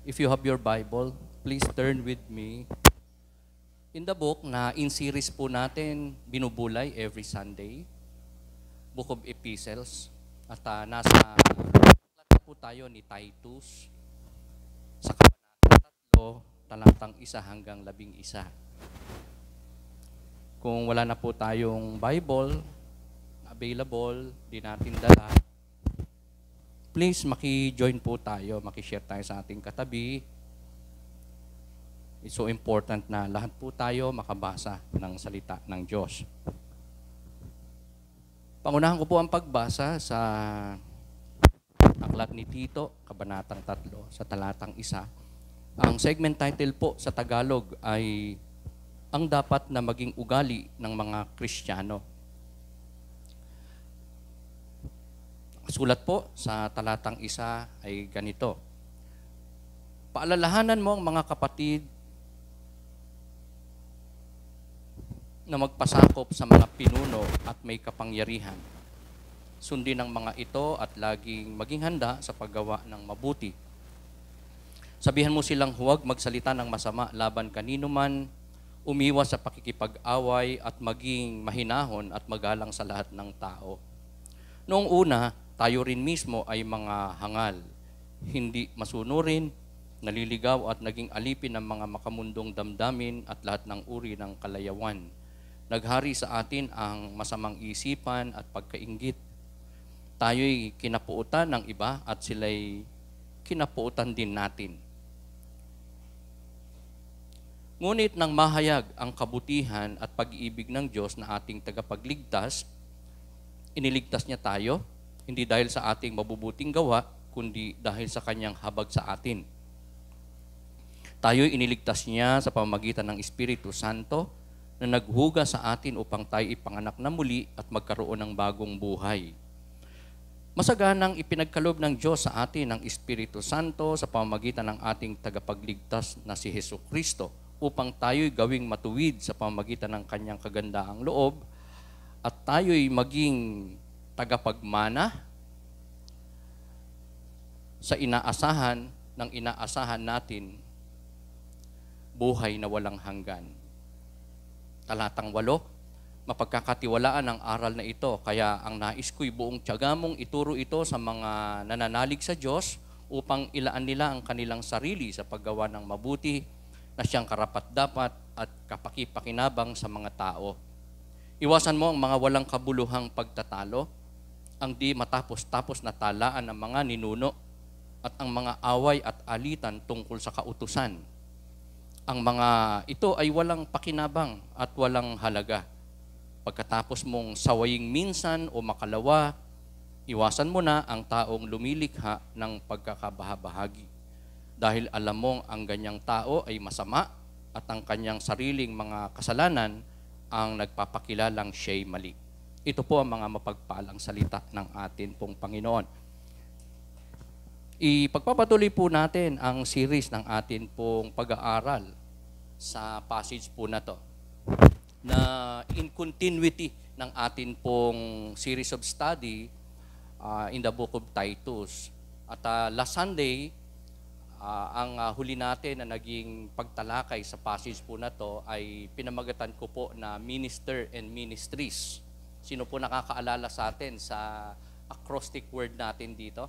If you have your Bible, please turn with me in the book na in series po natin binubulay every Sunday, Book of Epistles. At nasa aklat na po tayo ni Titus sa Kabanata 3, talatang 1 hanggang 11. Kung wala na po tayong Bible available, di natin dala, please maki-join po tayo, maki-share tayo sa ating katabi. It's so important na lahat po tayo makabasa ng salita ng Diyos. Pangunahan ko po ang pagbasa sa aklat ni Tito, Kabanatang 3, sa talatang 1. Ang segment title po sa Tagalog ay Ang Dapat na Maging Ugali ng Mga Kristiyano. Sulat po sa talatang 1 ay ganito. Paalalahanan mo ang mga kapatid na magpasakop sa mga pinuno at may kapangyarihan. Sundin ang mga ito at laging maging handa sa paggawa ng mabuti. Sabihan mo silang huwag magsalita ng masama laban kanino man, umiwas sa pakikipag-away at maging mahinahon at magalang sa lahat ng tao. Noong una, tayo rin mismo ay mga hangal, hindi masunurin, naliligaw at naging alipin ng mga makamundong damdamin at lahat ng uri ng kalayawan. Naghari sa atin ang masamang isipan at pagkainggit. Tayo'y kinapuutan ng iba at sila'y kinapuutan din natin. Ngunit nang mahayag ang kabutihan at pag-iibig ng Diyos na ating tagapagligtas, iniligtas niya tayo, hindi dahil sa ating mabubuting gawa, kundi dahil sa kanyang habag sa atin. Tayo'y iniligtas niya sa pamamagitan ng Espiritu Santo na naghuga sa atin upang tayo ipanganak na muli at magkaroon ng bagong buhay. Masaganang ipinagkaloob ng Diyos sa atin ang Espiritu Santo sa pamamagitan ng ating tagapagligtas na si Jesucristo upang tayo'y gawing matuwid sa pamamagitan ng kanyang kagandaang loob at tayo'y maging tagapagmana sa inaasahan natin buhay na walang hanggan. Talatang 8, mapagkakatiwalaan ang aral na ito, kaya ang nais ko'y buong tiyaga mong ituro ito sa mga nananalig sa Diyos upang ilaan nila ang kanilang sarili sa paggawa ng mabuti na siyang karapat-dapat at kapakipakinabang sa mga tao. Iwasan mo ang mga walang kabuluhang pagtatalo, ang di matapos-tapos na talaan ng mga ninuno at ang mga away at alitan tungkol sa kautusan. Ang mga ito ay walang pakinabang at walang halaga. Pagkatapos mong sawaying minsan o makalawa, iwasan mo na ang taong lumilikha ng pagkakabahabahagi. Dahil alam mong ang ganyang tao ay masama at ang kanyang sariling mga kasalanan ang nagpapakilalang siya'y mali. Ito po ang mga mapagpalang salita ng atin pong Panginoon. Ipagpapatuloy po natin ang series ng atin pong pag-aaral sa passage po na to, na in continuity ng atin pong series of study in the book of Titus. At last Sunday, ang huli natin na naging pagtalakay sa passage po na to ay pinamagatan ko po na Minister and Ministries. Sino po nakakaalala sa atin sa acrostic word natin dito?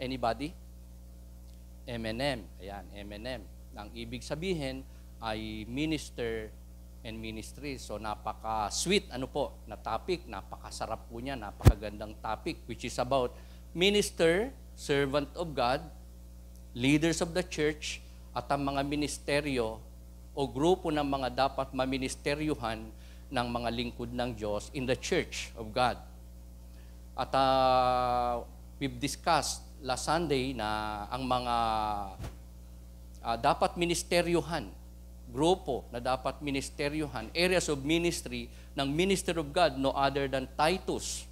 Anybody? M&M. Ayan, M&M. Ang ibig sabihin ay Minister and Ministries. So napaka-sweet na topic, napakasarap po niya, napakagandang topic, which is about minister, servant of God, leaders of the church, at ang mga ministeryo o grupo ng mga dapat maministeryuhan ng mga lingkod ng Diyos in the church of God. At we've discussed last Sunday na ang mga dapat ministeryuhan, grupo na dapat ministeryuhan, areas of ministry ng minister of God no other than Titus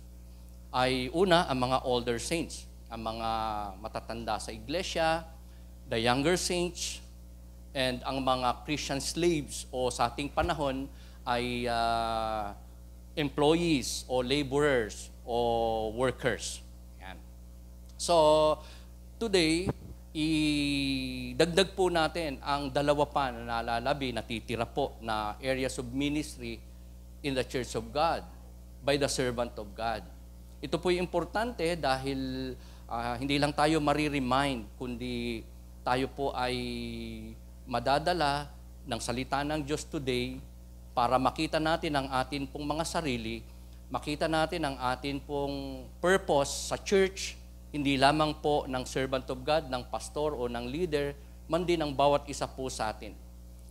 ay una ang mga older saints, ang mga matatanda sa iglesia, the younger saints, and ang mga Christian slaves o sa ating panahon ay employees o laborers o workers. Yan. So, today, idagdag po natin ang dalawa pa na nalalabi, natitira po na areas of ministry in the Church of God by the servant of God. Ito po yung importante dahil hindi lang tayo mariremind, kundi tayo po ay madadala ng salita ng Diyos today para makita natin ang atin pong mga sarili, makita natin ang atin pong purpose sa church, hindi lamang po ng servant of God, ng pastor o ng leader, man din ang bawat isa po sa atin.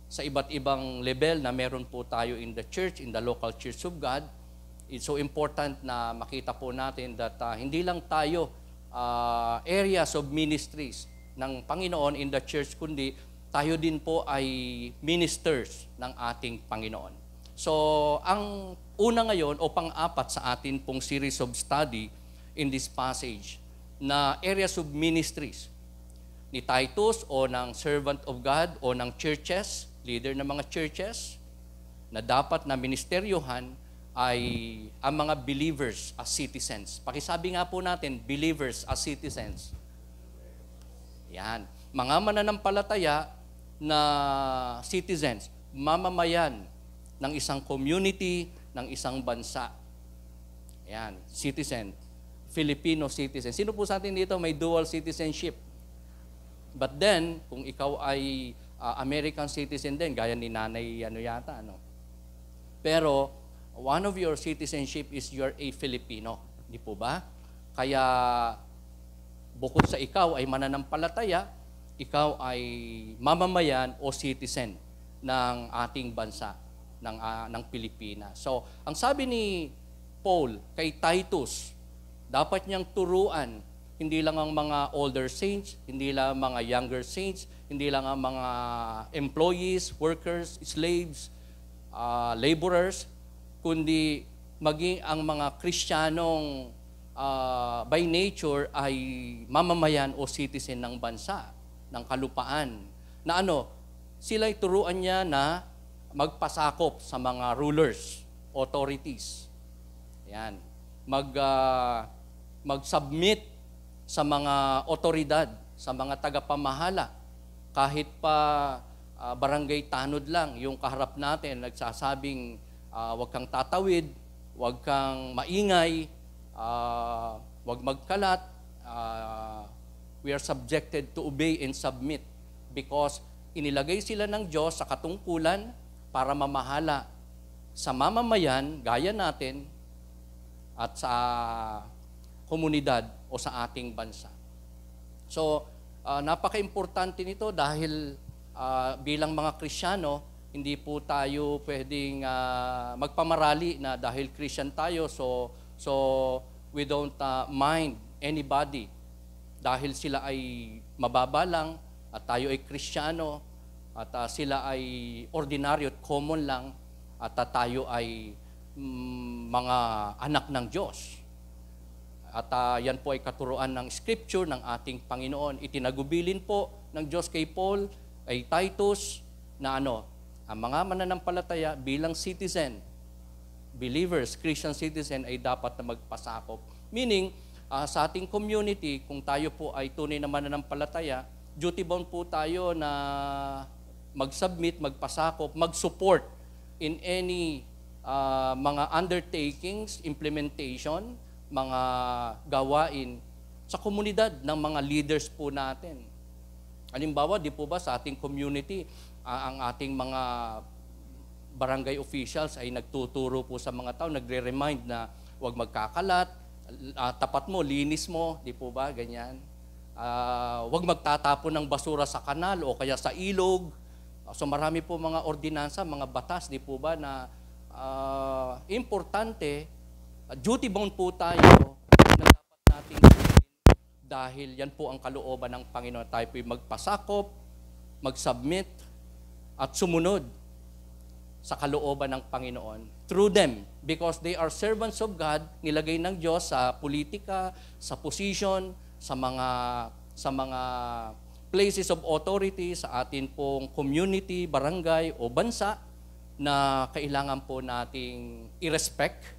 Sa iba't ibang level na meron po tayo in the church, in the local church of God, it's so important na makita po natin that hindi lang tayo areas of ministries ng Panginoon in the church, kundi tayo din po ay ministers ng ating Panginoon. So, ang una ngayon o pang-apat sa atin pong series of study in this passage na areas of ministries ni Titus o ng servant of God o ng churches, leader ng mga churches, na dapat na ministeryohan ay ang mga believers as citizens. Pakisabi nga po natin, believers as citizens. Yan. Mga mananampalataya na citizens, mamamayan ng isang community, ng isang bansa. Yan, citizen, Filipino citizen. Sino po sa atin dito may dual citizenship? But then, kung ikaw ay American citizen din, gaya ni nanay yata, ano? Pero, one of your citizenship is you're a Filipino. Di po ba? Kaya, bukod sa ikaw ay mananampalataya, ikaw ay mamamayan o citizen ng ating bansa, ng Pilipinas. So, ang sabi ni Paul kay Titus, dapat niyang turuan, hindi lang ang mga older saints, hindi lang ang mga younger saints, hindi lang ang mga employees, workers, slaves, laborers, kundi maging ang mga Kristiyanong by nature ay mamamayan o citizen ng bansa, ng kalupaan. Na sila'y turuan niya na magpasakop sa mga rulers, authorities. Yan. Mag-submit sa mga otoridad, sa mga tagapamahala. Kahit pa barangay tanod lang, yung kaharap natin nagsasabing huwag kang tatawid, huwag kang maingay, huwag magkalat, we are subjected to obey and submit because inilagay sila ng Diyos sa katungkulan para mamahala sa mamamayan, gaya natin, at sa komunidad o sa ating bansa. So, napaka-importante nito dahil bilang mga Kristiyano, hindi po tayo pwedeng magpamarali na dahil Christian tayo, so we don't mind anybody dahil sila ay mababa lang at tayo ay Kristiyano at sila ay ordinaryo at common lang at tayo ay mga anak ng Diyos. At yan po ay katuruan ng Scripture ng ating Panginoon. Itinagubilin po ng Diyos kay Paul, kay Titus, na ang mga mananampalataya bilang citizen, believers, Christian citizen, ay dapat na magpasakop. Meaning, sa ating community, kung tayo po ay tunay na mananampalataya, duty bound po tayo na mag-submit, magpasakop, mag-support in any mga undertakings, implementation, mga gawain sa komunidad ng mga leaders po natin. Halimbawa, di po ba sa ating community, ang ating mga barangay officials ay nagtuturo po sa mga tao, nagre-remind na huwag magkakalat, tapat mo, linis mo, di po ba, ganyan. Huwag magtatapon ng basura sa kanal o kaya sa ilog. So marami po mga ordinansa, mga batas, di po ba, na importante, duty bound po tayo na dapat nating gawin dahil yan po ang kalooban ng Panginoon. Tayo po'y magpasakop, mag-submit, at sumunod sa kalooban ng Panginoon through them because they are servants of God, nilagay ng Diyos sa politika, sa position, sa mga places of authority sa atin pong community, barangay o bansa na kailangan po nating i-respect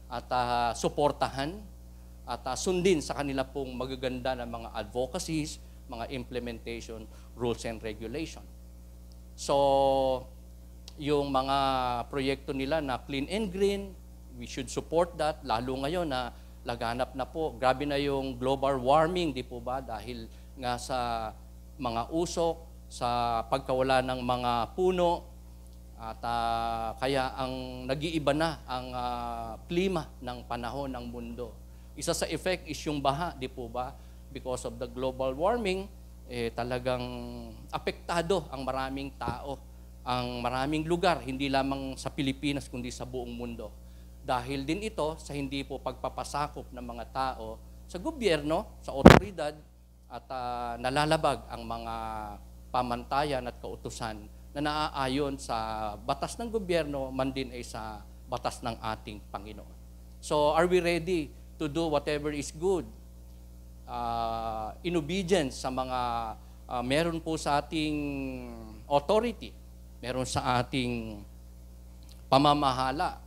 at suportahan at sundin sa kanila pong magaganda ng mga advocacies, mga implementation rules and regulation. So, yung mga proyekto nila na clean and green, we should support that, lalo ngayon na laganap na po. Grabe na yung global warming, di po ba? Dahil nga sa mga usok, sa pagkawala ng mga puno, at kaya ang nag-iiba na ang klima ng panahon ng mundo. Isa sa effect is yung baha, di po ba? Because of the global warming, talagang apektado ang maraming tao, ang maraming lugar, hindi lamang sa Pilipinas kundi sa buong mundo. Dahil din ito sa hindi po pagpapasakop ng mga tao sa gobyerno, sa otoridad, at nalalabag ang mga pamantayan at kautusan na naaayon sa batas ng gobyerno man din ay sa batas ng ating Panginoon. So are we ready to do whatever is good in obedience sa mga meron po sa ating authority, meron sa ating pamamahala?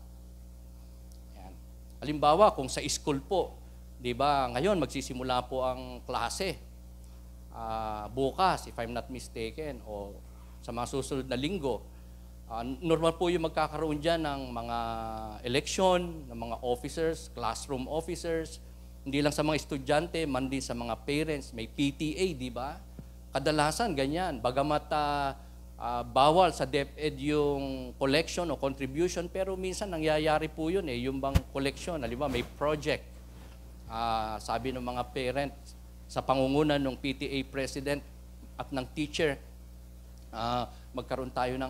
Yan. Halimbawa, kung sa school po, di ba, ngayon magsisimula po ang klase. Bukas, if I'm not mistaken, o sa mga susunod na linggo, normal po yung magkakaroon dyan ng mga election, ng mga officers, classroom officers, hindi lang sa mga estudyante, man din sa mga parents, may PTA, di ba? Kadalasan, ganyan. Bagamat bawal sa DepEd yung collection o contribution, pero minsan nangyayari po yun yung bang collection, halimbawa may project. Sabi ng mga parents, sa pangungunan ng PTA president at ng teacher, magkaroon tayo ng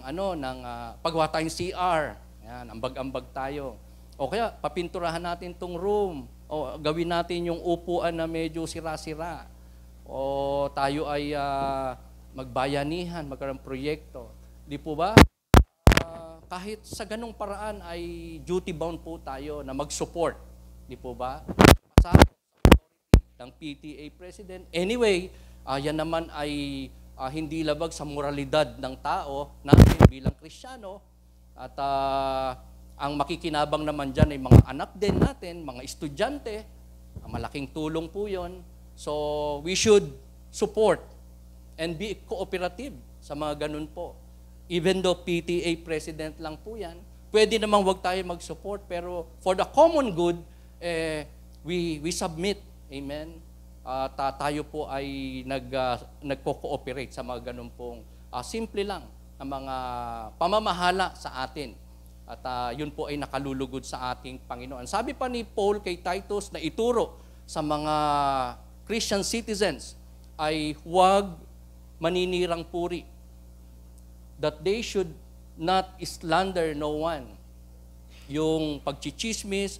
paggawa tayong CR. Yan, ambag-ambag tayo. O kaya papinturahan natin tong room. O gawin natin yung upuan na medyo sira-sira. O tayo ay magbayanihan, magkaroon proyekto. Di po ba? Kahit sa ganung paraan ay duty bound po tayo na mag-support. Di po ba? Sa ng PTA president. Anyway, yan naman ay hindi labag sa moralidad ng tao natin bilang Kristiyano. At ang makikinabang naman dyan ay mga anak din natin, mga estudyante. Malaking tulong po yun. So, we should support and be cooperative sa mga ganun po. Even though PTA president lang po yan, pwede namang wag tayo mag-support, pero for the common good, we submit. Amen? Tayo po ay nagko-cooperate sa mga ganun pong simple lang na mga pamamahala sa atin. At yun po ay nakalulugod sa ating Panginoon. Sabi pa ni Paul kay Titus na ituro sa mga Christian citizens ay huwag maninirang puri. That they should not slander no one. Yung pagchichismis,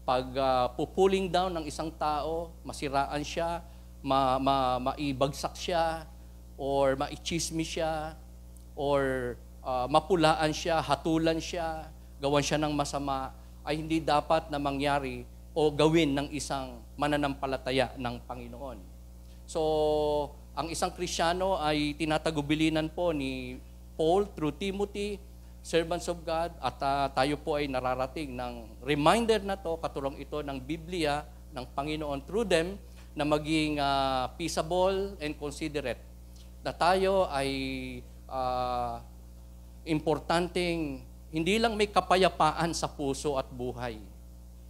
pag-pulling down ng isang tao, masiraan siya, maibagsak siya, or maichismis siya, or mapulaan siya, hatulan siya, gawan siya ng masama, ay hindi dapat na mangyari o gawin ng isang mananampalataya ng Panginoon. So, ang isang Kristiyano ay tinatagubilinan po ni Paul through Timothy, servants of God, at tayo po ay nararating ng reminder na to, katulong ito ng Biblia, ng Panginoon through them, na maging peaceable and considerate. Na tayo ay importanteng hindi lang may kapayapaan sa puso at buhay,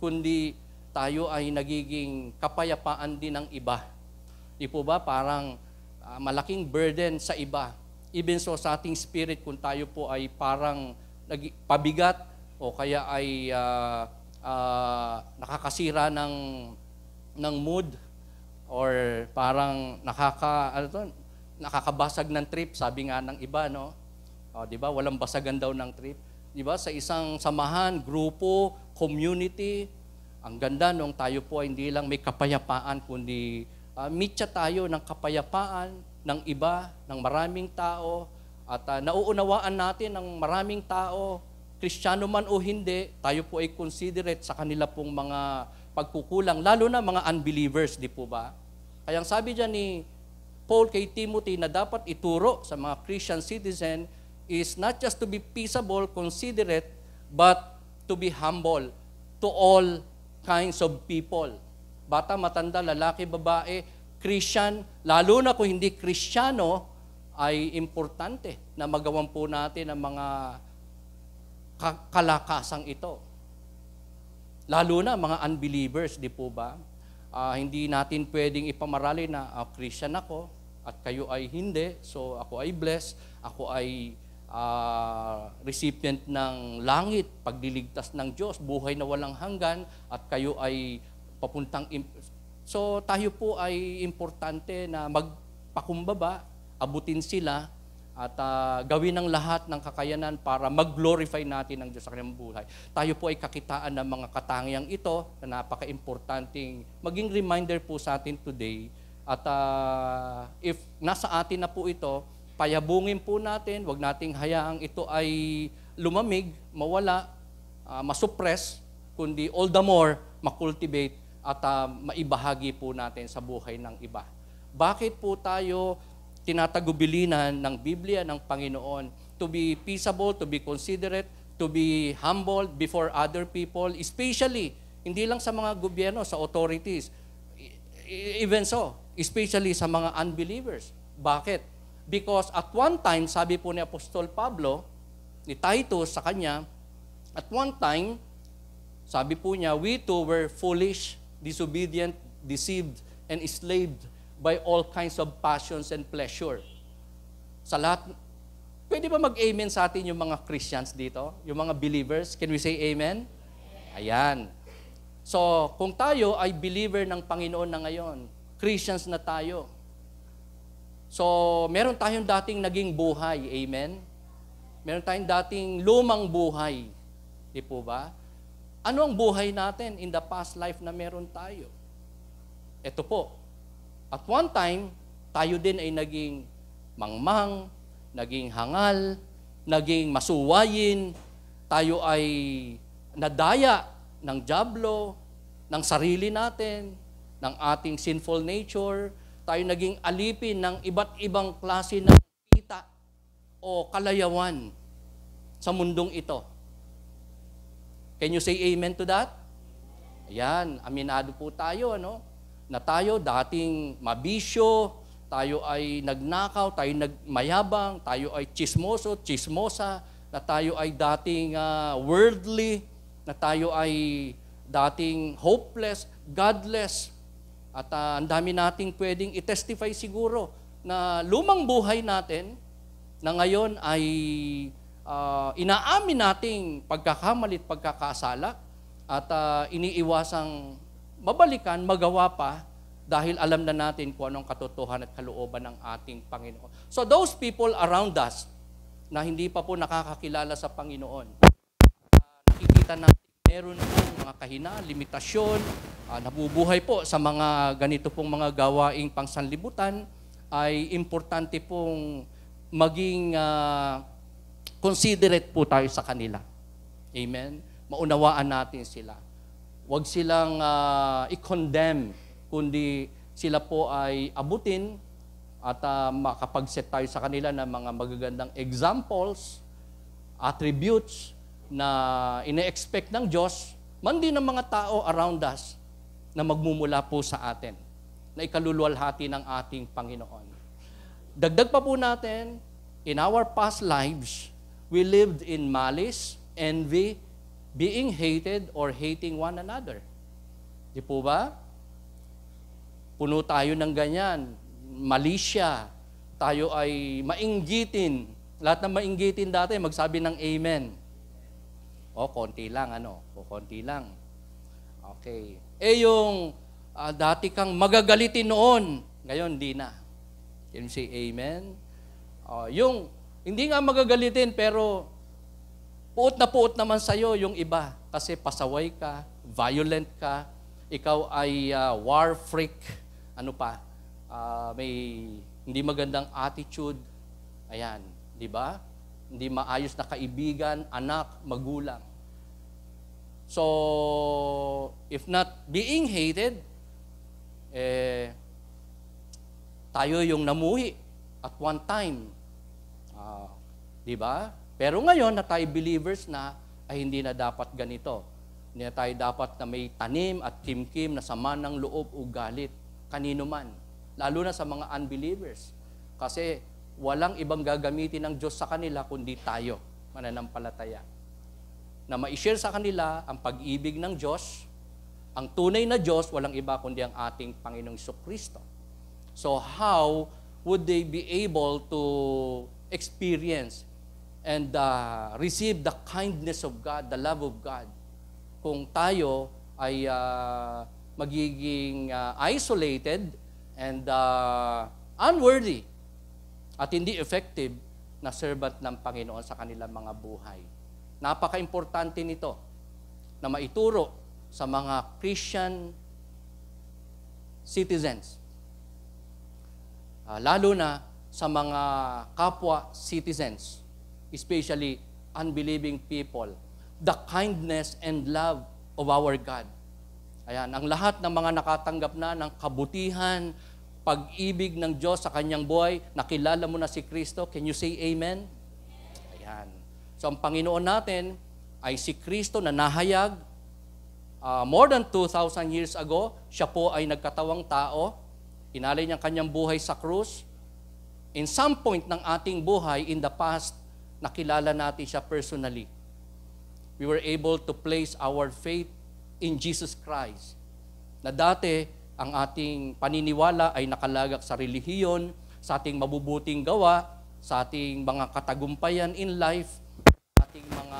kundi tayo ay nagiging kapayapaan din ng iba. Di po ba? Parang malaking burden sa iba. Even so sa ating spirit, kung tayo po ay parang pabigat o kaya ay nakakasira ng mood or parang nakakabasag ng trip, sabi nga ng iba, no? Di ba? Walang basagan daw ng trip. Di ba? Sa isang samahan, grupo, community, ang ganda nung tayo po ay hindi lang may kapayapaan, kundi mitya tayo ng kapayapaan ng iba, ng maraming tao, at nauunawaan natin ng maraming tao, Kristiyano man o hindi, tayo po ay considerate sa kanila pong mga pagkukulang, lalo na mga unbelievers, di po ba? Kaya ang sabi dyan ni Paul kay Timothy na dapat ituro sa mga Christian citizen is not just to be peaceable, considerate, but to be humble to all kinds of people. Bata, matanda, lalaki, babae, Christian, lalo na kung hindi Kristiyano, ay importante na magawan po natin ang mga kalakasang ito. Lalo na mga unbelievers, di po ba? Hindi natin pwedeng ipamarali na Christian ako at kayo ay hindi, so ako ay blessed, ako ay recipient ng langit, pagliligtas ng Diyos, buhay na walang hanggan, at kayo ay papuntang... So tayo po ay importante na magpakumbaba, abutin sila, at gawin ang lahat ng kakayanan para mag-glorify natin ang Diyos sa kanyang buhay. Tayo po ay kakitaan ng mga katangiang ito na napaka-importanting maging reminder po sa atin today. At if nasa atin na po ito, payabungin po natin, wag nating hayaang ito ay lumamig, mawala, masuppress, kundi all the more makultivate at maibahagi po natin sa buhay ng iba. Bakit po tayo tinatagubilinan ng Biblia ng Panginoon to be peaceable, to be considerate, to be humble before other people, especially, hindi lang sa mga gobyerno, sa authorities, even so, especially sa mga unbelievers. Bakit? Because at one time, sabi po ni Apostol Pablo, ni Titus sa kanya, at one time, sabi po niya, we too were foolish, disobedient, deceived, and enslaved by all kinds of passions and pleasure. Sa lahat, pwede ba mag-amen sa atin yung mga Christians dito? Yung mga believers? Can we say amen? Ayan. So, kung tayo ay believer ng Panginoon na ngayon, Christians na tayo. So, meron tayong dating naging buhay. Amen? Meron tayong dating lumang buhay. Di po ba? Ano ang buhay natin in the past life na meron tayo? Ito po. At one time, tayo din ay naging mangmang, naging hangal, naging masuwayin, tayo ay nadaya ng dyablo, ng sarili natin, ng ating sinful nature, tayo naging alipin ng iba't ibang klase ng kita o kalayawan sa mundong ito. Can you say amen to that? Ayan, aminado po tayo, ano? Na tayo dating mabisyo, tayo ay nagnakaw, tayo nagmayabang, tayo ay chismoso, chismosa, na tayo ay dating worldly, na tayo ay dating hopeless, godless. At ang dami nating pwedeng i-testify siguro na lumang buhay natin na ngayon ay inaamin nating pagkakamali at pagkakasala at iniiwasang mabalikan, magawa pa, dahil alam na natin kung anong katotohanan at kalooban ng ating Panginoon. So those people around us na hindi pa po nakakakilala sa Panginoon, nakikita natin meron pong mga kahinaan, limitasyon, nabubuhay po sa mga ganito pong mga gawaing pangsanlibutan, ay importante pong maging considerate po tayo sa kanila. Amen? Maunawaan natin sila. Huwag silang i-condemn, kundi sila po ay abutin at makapag-set tayo sa kanila ng mga magagandang examples, attributes na ine-expect ng Diyos, man din ng mga tao around us na magmumula po sa atin, na ikaluluwalhati ng ating Panginoon. Dagdag pa po natin, in our past lives, we lived in malice, envy, being hated or hating one another. Di po ba? Puno tayo ng ganyan. Malisya. Tayo ay mainggitin. Lahat ng mainggitin dati, magsabi ng amen. O, konti lang, ano? O, konti lang. Okay. Yung dati kang magagalitin noon, ngayon, di na. Can you say amen? Yung, hindi nga magagalitin, pero puot naman sa'yo yung iba kasi pasaway ka, violent ka, ikaw ay war freak, ano pa, may hindi magandang attitude, ayan, di ba? Hindi maayos na kaibigan, anak, magulang. So, if not being hated, tayo yung namuhi at one time, di ba? Pero ngayon na tayo believers na, ay hindi na dapat ganito. Hindi na tayo dapat na may tanim at kimkim na sama ng loob o galit, kanino man. lalo na sa mga unbelievers. Kasi walang ibang gagamitin ng Diyos sa kanila kundi tayo, mananampalataya. Na ma-share sa kanila ang pag-ibig ng Diyos, ang tunay na Diyos, walang iba kundi ang ating Panginoong Jesucristo. So how would they be able to experience and receive the kindness of God, the love of God, kung tayo ay magiging isolated and unworthy at hindi effective na servant ng Panginoon sa kanilang mga buhay. Napaka-importante nito na maituro sa mga Christian citizens, lalo na sa mga kapwa citizens, especially unbelieving people, the kindness and love of our God. Ayan, ang lahat ng mga nakatanggap na ng kabutihan, pag-ibig ng Diyos sa kanyang buhay, nakilala mo na si Kristo. Can you say amen? Ayan. So ang Panginoon natin ay si Kristo na nahayag more than 2,000 years ago. Siya po ay nagkatawang tao. Inalay niya kanyang buhay sa krus. In some point ng ating buhay in the past, nakilala natin siya personally. We were able to place our faith in Jesus Christ. Na dati, ang ating paniniwala ay nakalagak sa relihiyon, sa ating mabubuting gawa, sa ating mga katagumpayan in life, sa ating mga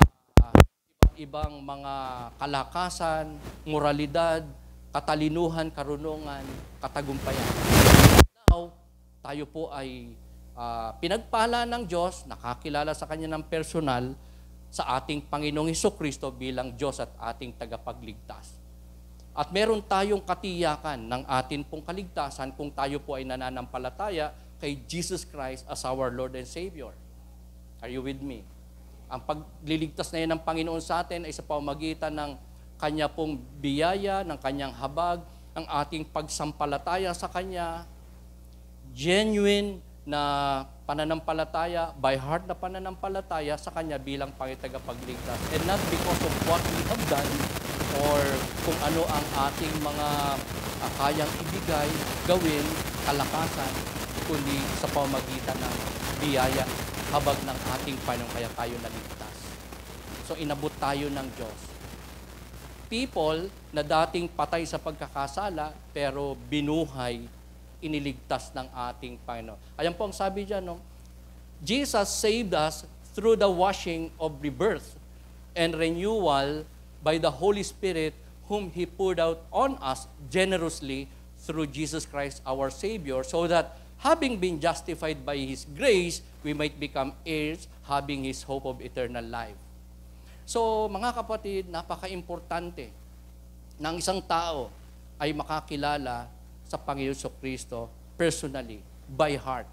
ibang mga kalakasan, moralidad, katalinuhan, karunungan, katagumpayan. Now, tayo po ay pinagpala ng Diyos, nakakilala sa Kanya ng personal, sa ating Panginoong Jesucristo bilang Diyos at ating tagapagligtas. At meron tayong katiyakan ng atin pong kaligtasan kung tayo po ay nananampalataya kay Jesus Christ as our Lord and Savior. Are you with me? Ang pagliligtas na yan ng Panginoon sa atin ay sa pamamagitan ng Kanya pong biyaya, ng Kanyang habag, ang ating pagsampalataya sa Kanya, genuine na pananampalataya, by heart na pananampalataya sa Kanya bilang Pangitagapagligtas. And not because of what we have done or kung ano ang ating mga kayang ibigay, gawin, kalakasan, kundi sa pamamagitan ng biyaya, habag ng ating Panginoon kaya tayo naligtas. So inabot tayo ng Diyos. People na dating patay sa pagkakasala pero binuhay, iniligtas ng ating Panginoon. Ayan po ang sabi dyan, no? Jesus saved us through the washing of rebirth and renewal by the Holy Spirit whom He poured out on us generously through Jesus Christ our Savior, so that having been justified by His grace, we might become heirs, having His hope of eternal life. So, mga kapatid, napaka-importante ng isang tao ay makakilala sa Panginoon Jesucristo personally, by heart.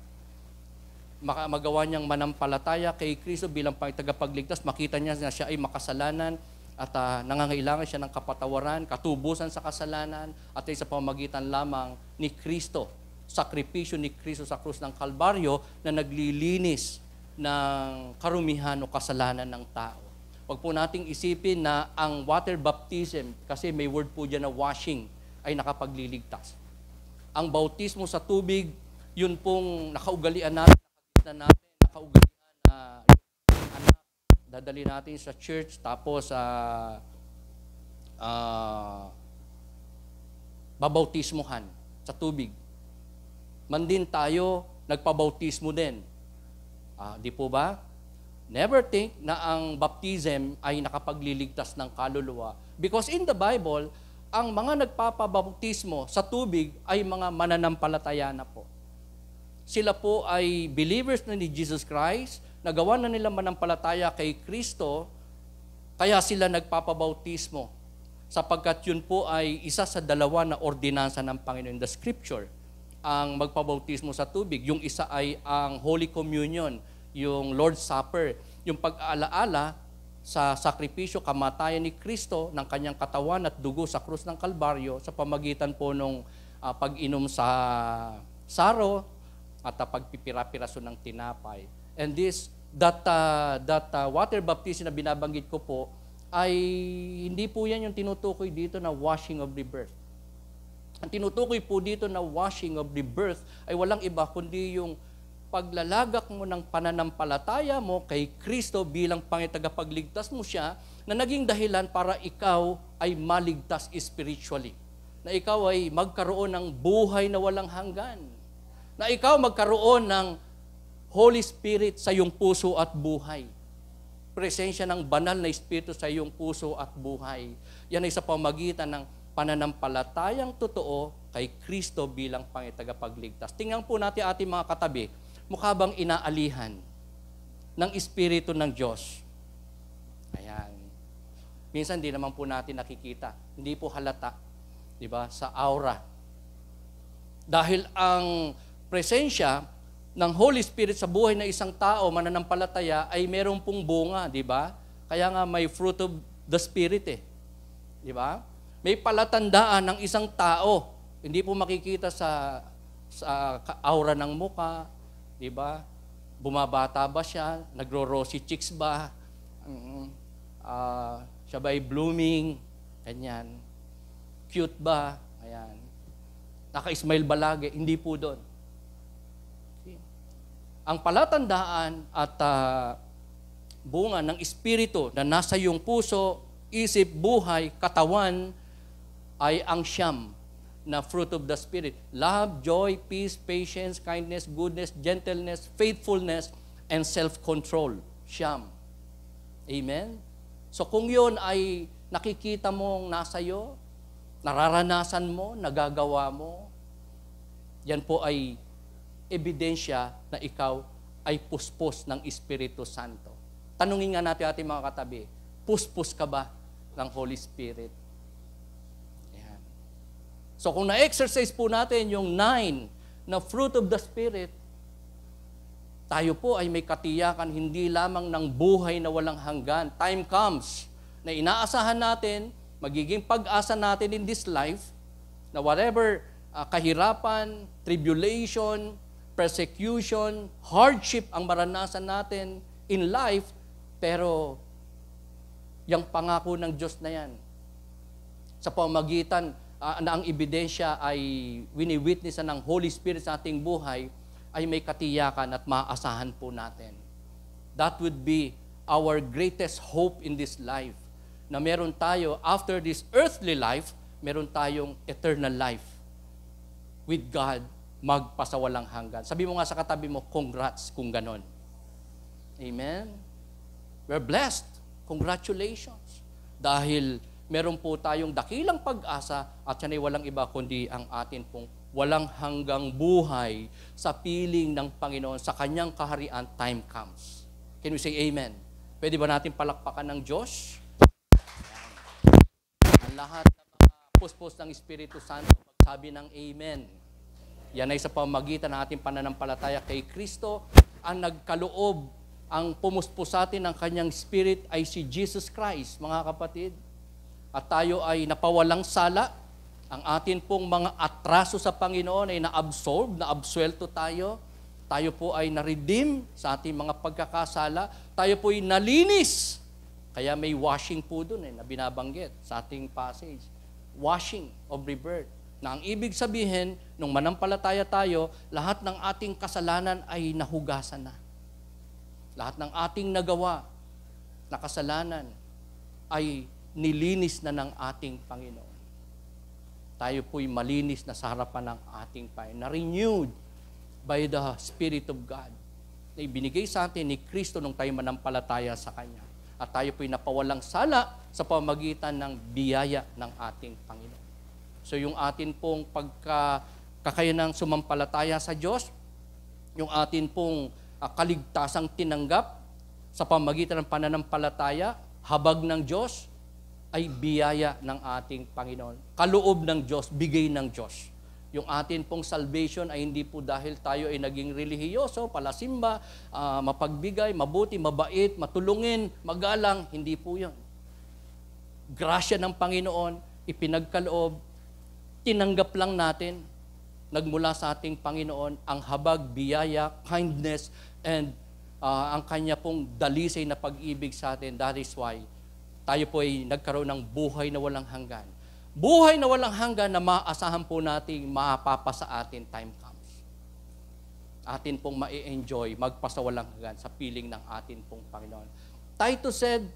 Magawa niyang manampalataya kay Kristo bilang tagapagligtas, makita niya na siya ay makasalanan at nangangailangan siya ng kapatawaran, katubusan sa kasalanan, at ay sa pamamagitan lamang ni Kristo, sakripisyo ni Kristo sa krus ng Kalbaryo na naglilinis ng karumihan o kasalanan ng tao. Huwag po nating isipin na ang water baptism, kasi may word po dyan na washing, ay nakapagliligtas. Ang bautismo sa tubig, yun pong nakaugalian natin, nakaugalian na yung anak, dadali natin sa church, tapos babautismuhan sa tubig. Man din tayo, nagpabautismo din. Di po ba? Never think na ang baptism ay nakapagliligtas ng kaluluwa. Because in the Bible, ang mga nagpapabautismo sa tubig ay mga mananampalataya na po. Sila po ay believers na ni Jesus Christ, nagawa na nila manampalataya kay Kristo, kaya sila nagpapabautismo. Sapagkat yun po ay isa sa dalawa na ordinansa ng Panginoon in the Scripture, ang magpabautismo sa tubig. Yung isa ay ang Holy Communion, yung Lord's Supper, yung pag-aalaala sa sakripisyo, kamatayan ni Kristo ng kanyang katawan at dugo sa krus ng Kalbaryo sa pamagitan po ng pag-inom sa saro at pagpipira-piraso ng tinapay. And that water baptism na binabanggit ko po ay hindi po yan yung tinutukoy dito na washing of rebirth. Ang tinutukoy po dito na washing of rebirth ay walang iba kundi yung paglalagak mo ng pananampalataya mo kay Kristo bilang pangitagapagligtas mo siya na naging dahilan para ikaw ay maligtas spiritually. Na ikaw ay magkaroon ng buhay na walang hanggan. Na ikaw magkaroon ng Holy Spirit sa iyong puso at buhay. Presensya ng banal na Espiritu sa iyong puso at buhay. Yan ay sa pamagitan ng pananampalatayang totoo kay Kristo bilang pangitagapagligtas. Tingnan po natin ating mga katabi, mukha bang inaalihan ng Espiritu ng Diyos? Ayan. Minsan di naman po natin nakikita. Hindi po halata, di ba, sa aura. Dahil ang presensya ng Holy Spirit sa buhay ng isang tao, mananampalataya, ay merong pong bunga, di ba? Kaya nga may fruit of the Spirit Di ba? May palatandaan ng isang tao. Hindi po makikita sa aura ng muka, di ba? Bumabata ba siya? Nagro-rosy cheeks ba? Siya ba ay blooming? Ganyan. Cute ba? Ayan. Naka-smile ba lagi? Hindi po doon. Ang palatandaan at bunga ng Espiritu na nasa iyong puso, isip, buhay, katawan, ay ang siyam na fruit of the Spirit. Love, joy, peace, patience, kindness, goodness, gentleness, faithfulness, and self-control. Siyam. Amen? So kung yun ay nakikita mong nasa iyo, nararanasan mo, nagagawa mo, yan po ay ebidensya na ikaw ay puspos ng Espiritu Santo. Tanungin nga natin ating mga katabi, puspos ka ba ng Holy Spirit? Ayan. So kung na-exercise po natin yung 9 na fruit of the Spirit, tayo po ay may katiyakan hindi lamang ng buhay na walang hanggan. Time comes na inaasahan natin, magiging pag-asa natin in this life, na whatever kahirapan, tribulation, persecution, hardship ang maranasan natin in life, pero yung pangako ng Diyos na yan, sa pamagitan na ang ebidensya ay wini-witnessan ng Holy Spirit sa ating buhay, ay may katiyakan at maaasahan po natin. That would be our greatest hope in this life, na meron tayo, after this earthly life, meron tayong eternal life with God, magpasawalang hanggan. Sabi mo nga sa katabi mo, congrats kung ganon. Amen? We're blessed. Congratulations. Dahil meron po tayong dakilang pag-asa at yan ay walang iba kundi ang atin pong walang hanggang buhay sa piling ng Panginoon, sa kanyang kaharian, time comes. Can we say amen? Pwede ba natin palakpakan ng Diyos? Ang lahat ng mga puspos ng Espiritu Santo, magsabi ng amen. Yan ay sa pamagitan ng ating pananampalataya kay Kristo. Ang nagkaloob, ang pumuspos sa atin ng kanyang Spirit ay si Jesus Christ, mga kapatid. At tayo ay napawalang sala. Ang atin pong mga atraso sa Panginoon ay na-absorb, na-absuelto tayo. Tayo po ay na-redeem sa ating mga pagkakasala. Tayo po ay nalinis. Kaya may washing po dun na binabanggit sa ating passage. Washing of rebirth. Na ang ibig sabihin, nung manampalataya tayo, lahat ng ating kasalanan ay nahugasan na. Lahat ng ating nagawa na kasalanan ay nilinis na ng ating Panginoon. Tayo po'y malinis na sa harapan ng ating Panginoon, na renewed by the Spirit of God, na ibinigay sa atin ni Kristo nung tayo manampalataya sa Kanya. At tayo po'y napawalang sala sa pamagitan ng biyaya ng ating Panginoon. So yung atin pong pagkakayanang sumampalataya sa Diyos, yung atin pong kaligtasang tinanggap sa pamagitan ng pananampalataya, habag ng Diyos, ay biyaya ng ating Panginoon. Kaloob ng Diyos, bigay ng Diyos. Yung atin pong salvation ay hindi po dahil tayo ay naging relihiyoso, palasimba, mapagbigay, mabuti, mabait, matulungin, magalang, hindi po yun. Grasya ng Panginoon, ipinagkaloob, tinanggap lang natin, nagmula sa ating Panginoon, ang habag, biyaya, kindness, and ang Kanya pong dalisay na pag-ibig sa atin. That is why tayo po ay nagkaroon ng buhay na walang hanggan. Buhay na walang hanggan na maaasahan po nating mapapa sa atin time comes. Atin pong ma-enjoy, magpasawalang hanggan sa piling ng atin pong Panginoon. Titus said,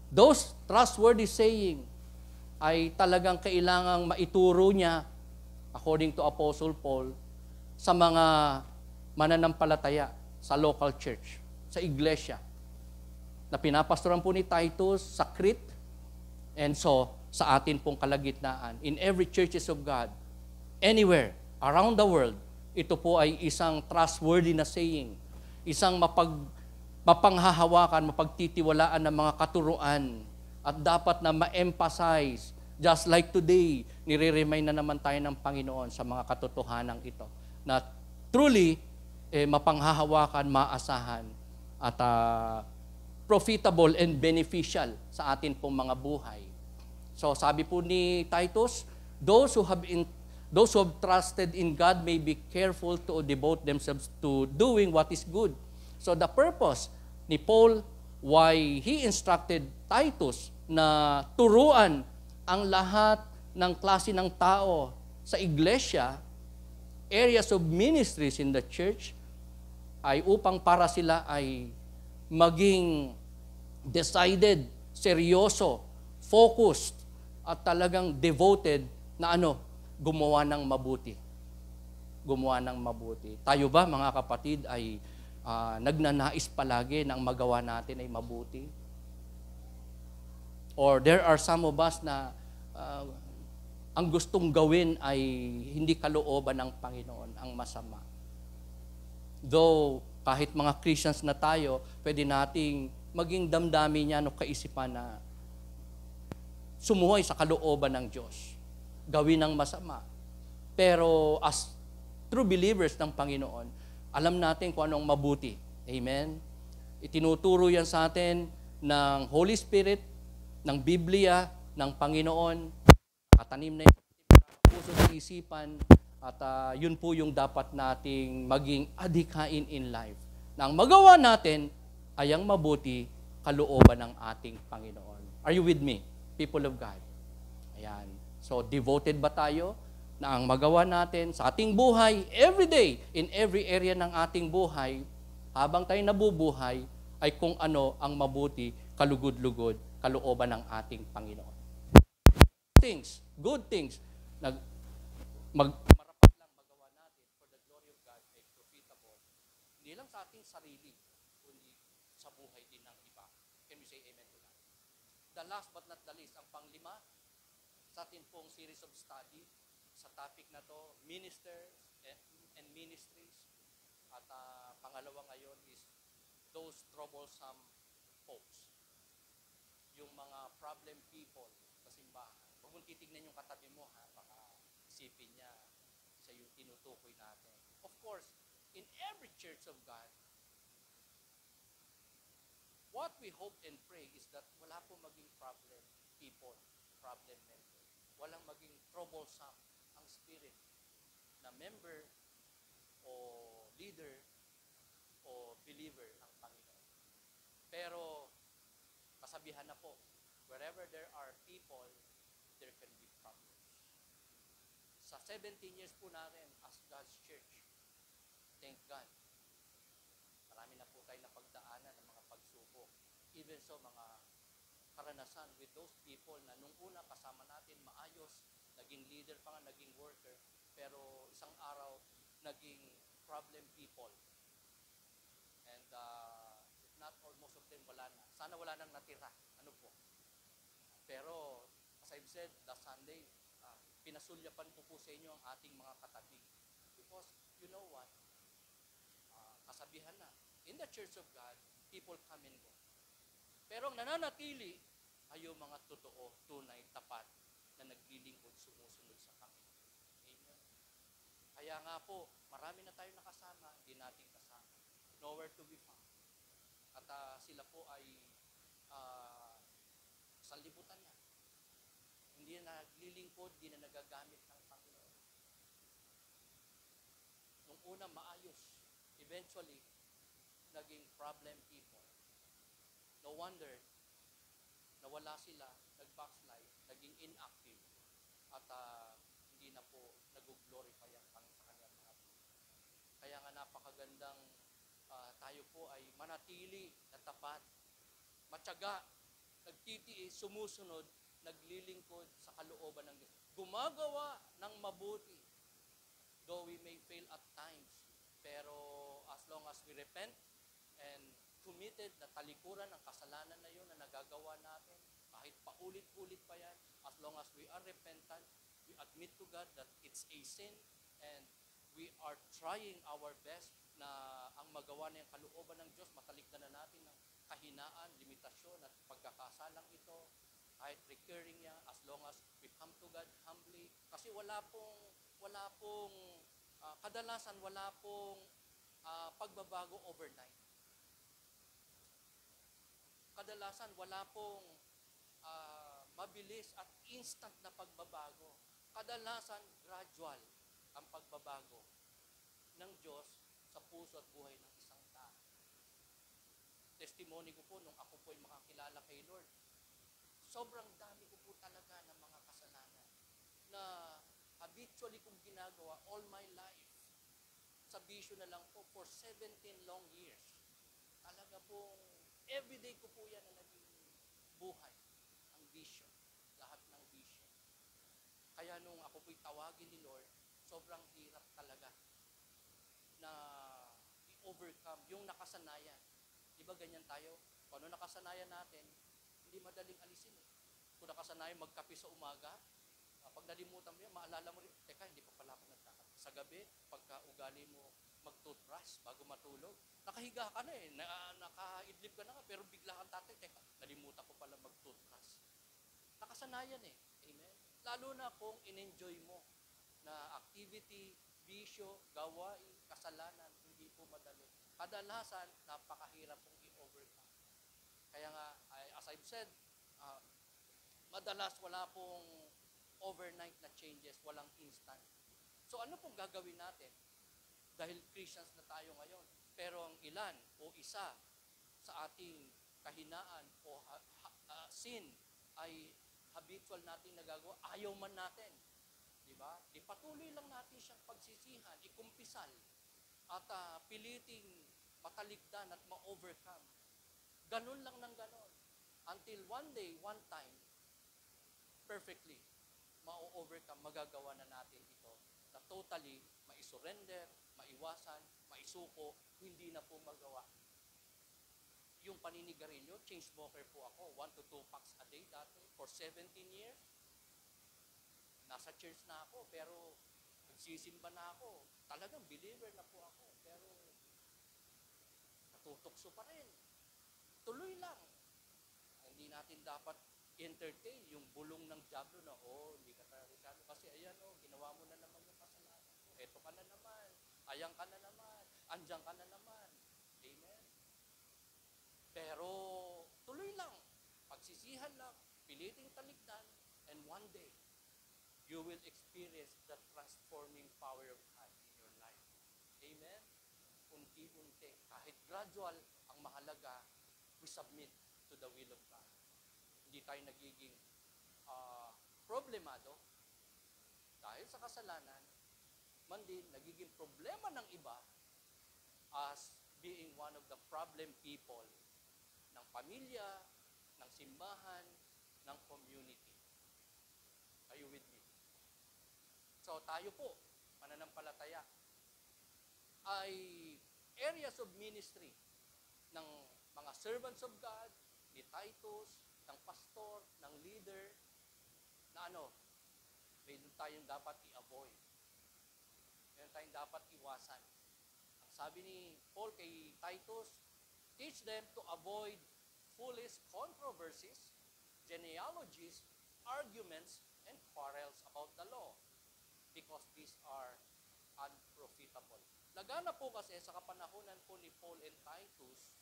those trustworthy saying ay talagang kailangang maituro niya, according to Apostle Paul, sa mga mananampalataya sa local church, sa iglesia, na pinapastoran po ni Titus sa Crete, and so, sa atin pong kalagitnaan, in every churches of God, anywhere, around the world, ito po ay isang trustworthy na saying, isang mapanghahawakan, mapagtitiwalaan ng mga katuruan, at dapat na ma-emphasize, just like today, nire-remind na naman tayo ng Panginoon sa mga katotohanan ito, na truly, mapanghahawakan, maasahan, at profitable and beneficial sa atin pong mga buhay. So sabi po ni Titus, those who have trusted in God may be careful to devote themselves to doing what is good. So the purpose ni Paul why he instructed Titus na turuan ang lahat ng klase ng tao sa iglesia, areas of ministries in the church, ay upang para sila ay maging decided, seryoso, focused, at talagang devoted na gumawa ng mabuti. Gumawa ng mabuti. Tayo ba, mga kapatid, ay nagnanais palagi na ang magawa natin ay mabuti? Or there are some of us na ang gustong gawin ay hindi kalooban ng Panginoon, ang masama. Though, kahit mga Christians na tayo, pwede nating maging damdamin niya kaisipan na sumuhay sa kalooban ng Diyos. Gawin ng masama. Pero as true believers ng Panginoon, alam natin kung anong mabuti. Amen? Itinuturo yan sa atin ng Holy Spirit, ng Biblia, ng Panginoon, katanim na yung puso sa isipan, at yun po yung dapat nating maging adhikain in life. Na ang magawa natin ay ang mabuti, kalooban ng ating Panginoon. Are you with me? People of God. Ayan. So, devoted ba tayo na ang magawa natin sa ating buhay, every day, in every area ng ating buhay, habang tayo nabubuhay, ay kung ano ang mabuti, kalugod-lugod, kalooban ng ating Panginoon. Good things, marapat lang magawa natin for the glory of God ay profitable, hindi lang sa ating sarili, kundi sa buhay din ng iba. Can we say amen to that? The last but not the least, ang panglima, sa atin pong series of study, sa topic na to, ministers and ministries. At pangalawa ngayon is those troublesome folks. Yung mga problem people sa simbahan. Huwag mong titignan yung katabi mo, baka isipin niya sa yung tinutukoy natin. Of course, in every church of God, what we hope and pray is that wala po maging problem people, problem member. Walang maging troublesome ang spirit na member o leader o believer ng Panginoon. Pero kasabihan na po, wherever there are people, there can be problems. Sa 17 years po natin as God's church, thank God, marami na po tayo napagdaanan ng mga pagsubok. Even so, mga karanasan with those people na nung una kasama natin maayos, naging leader pa nga, naging worker, pero isang araw, naging problem people. And if not all, most of them wala na. Sana wala nang natira. Ano po? Pero, as I've said, last Sunday, pinasulyapan ko po sa inyo ang ating mga katabi. Because, you know what? Kasabihan na. In the Church of God, people come and go. Pero ang nananatili ay yung mga totoo, tunay, tapat, na naglilingkod, sumusunod sa Panginoon. Amen. Kaya nga po, marami na tayo nakasama, hindi natin kasama. Nowhere to be found. At sila po ay sanlibutan na. Hindi na naglilingkod, hindi na nagagamit ng Panginoon. Nung una, maayos. Eventually, naging problem people. No wonder, nawala sila, nag-backslide, naging inactive, at hindi na po nag-glorify ang Panginoon sa kanyang mga buhay. Kaya nga napakagandang tayo po ay manatili na tapat, matyaga, nagtitiis, sumusunod, naglilingkod sa kalooban ng Diyos. Gumagawa ng mabuti, though we may fail at times. Pero as long as we repent and committed na talikuran ang kasalanan na yun na nagagawa natin, kahit paulit-ulit pa yan, as long as we are repentant, we admit to God that it's a sin, and we are trying our best na ang magawa na yung kalooban ng Diyos, matalikdan na natin ng kahinaan, limitasyon at pagkakasalang ito, kahit recurring niya, as long as we come to God humbly. Kasi kadalasan wala pong pagbabago overnight. Kadalasan wala pong mabilis at instant na pagbabago. Kadalasan gradual ang pagbabago ng Diyos sa puso at buhay ng isang tao. Testimony ko po nung ako po ay makakilala kay Lord, sobrang dami ko po talaga ng mga kasalanan na habitually kong ginagawa all my life. Sa bisyo na lang po for 17 long years. Talaga pong everyday ko po yan na naging buhay. Ang bisyo. Lahat ng bisyo. Kaya nung ako po'y tawagin ni Lord, sobrang hirap talaga na i-overcome yung nakasanayan. Di ba ganyan tayo? Kung ano nakasanayan natin, hindi madaling alisin eh. Kung nakasanayan magkape sa umaga, pag nalimutan mo yan, maalala mo rin, teka, hindi pa pala ako nagkakape. Sa gabi, pagka ugali mo mag-toothbrush bago matulog, nakahiga ka na eh, nakaidlip ka na nga, pero bigla kang tatay, teka, nalimutan ko pala mag-toothbrush. Nakasanayan eh. Amen? Lalo na kung in-enjoy mo na activity, bisyo, gawain, kasalanan, hindi po madali. Kadalasan, napakahirap pong i-overcome. Kaya nga, as I've said, madalas wala pong overnight na changes, walang instant. So ano pong gagawin natin? Dahil Christians na tayo ngayon, pero ang ilan o isa sa ating kahinaan o sin ay habitual natin nagagawa, ayaw man natin. Diba? Ipatuloy lang natin siyang pagsisihan, ikumpisal, at piliting matalikdan at ma-overcome. Ganun lang ng ganun. Until one day, one time, perfectly, ma-overcome, magagawa na natin ito na totally maisurrender, maiwasan, maisuko, hindi na po magawa. Yung paninigarilyo, chain smoker po ako, 1 to 2 packs a day dati, for 17 years. Nasa church na ako, pero nagsisimba na ako. Talagang believer na po ako, pero natutokso pa rin. Tuloy lang. Hindi natin dapat entertain yung bulong ng diablo na, hindi ka talaga kasi ayan, ginawa mo na naman yung kasalanan mo. Eto ka na naman, ayan ka na naman, andyan ka na naman. Amen? Pero tuloy lang, pagsisihan lang, piliting talikdan, and one day, you will experience the transforming power of God in your life. Amen? Unti-unti, kahit gradual, ang mahalaga, we submit to the will of God. Hindi tayo nagiging problemado dahil sa kasalanan, man din nagiging problema ng iba as being one of the problem people ng pamilya, ng simbahan, ng community. Are you with me? So tayo po, mananampalataya, ay areas of ministry ng mga servants of God, ni Titus, ng pastor, ng leader, na mayroon tayong dapat i-avoid. Mayroon tayong dapat iwasan. Ang sabi ni Paul kay Titus, teach them to avoid foolish controversies, genealogies, arguments, and quarrels about the law, because these are unprofitable. Lagana po kasi sa kapanahonan po ni Paul and Titus,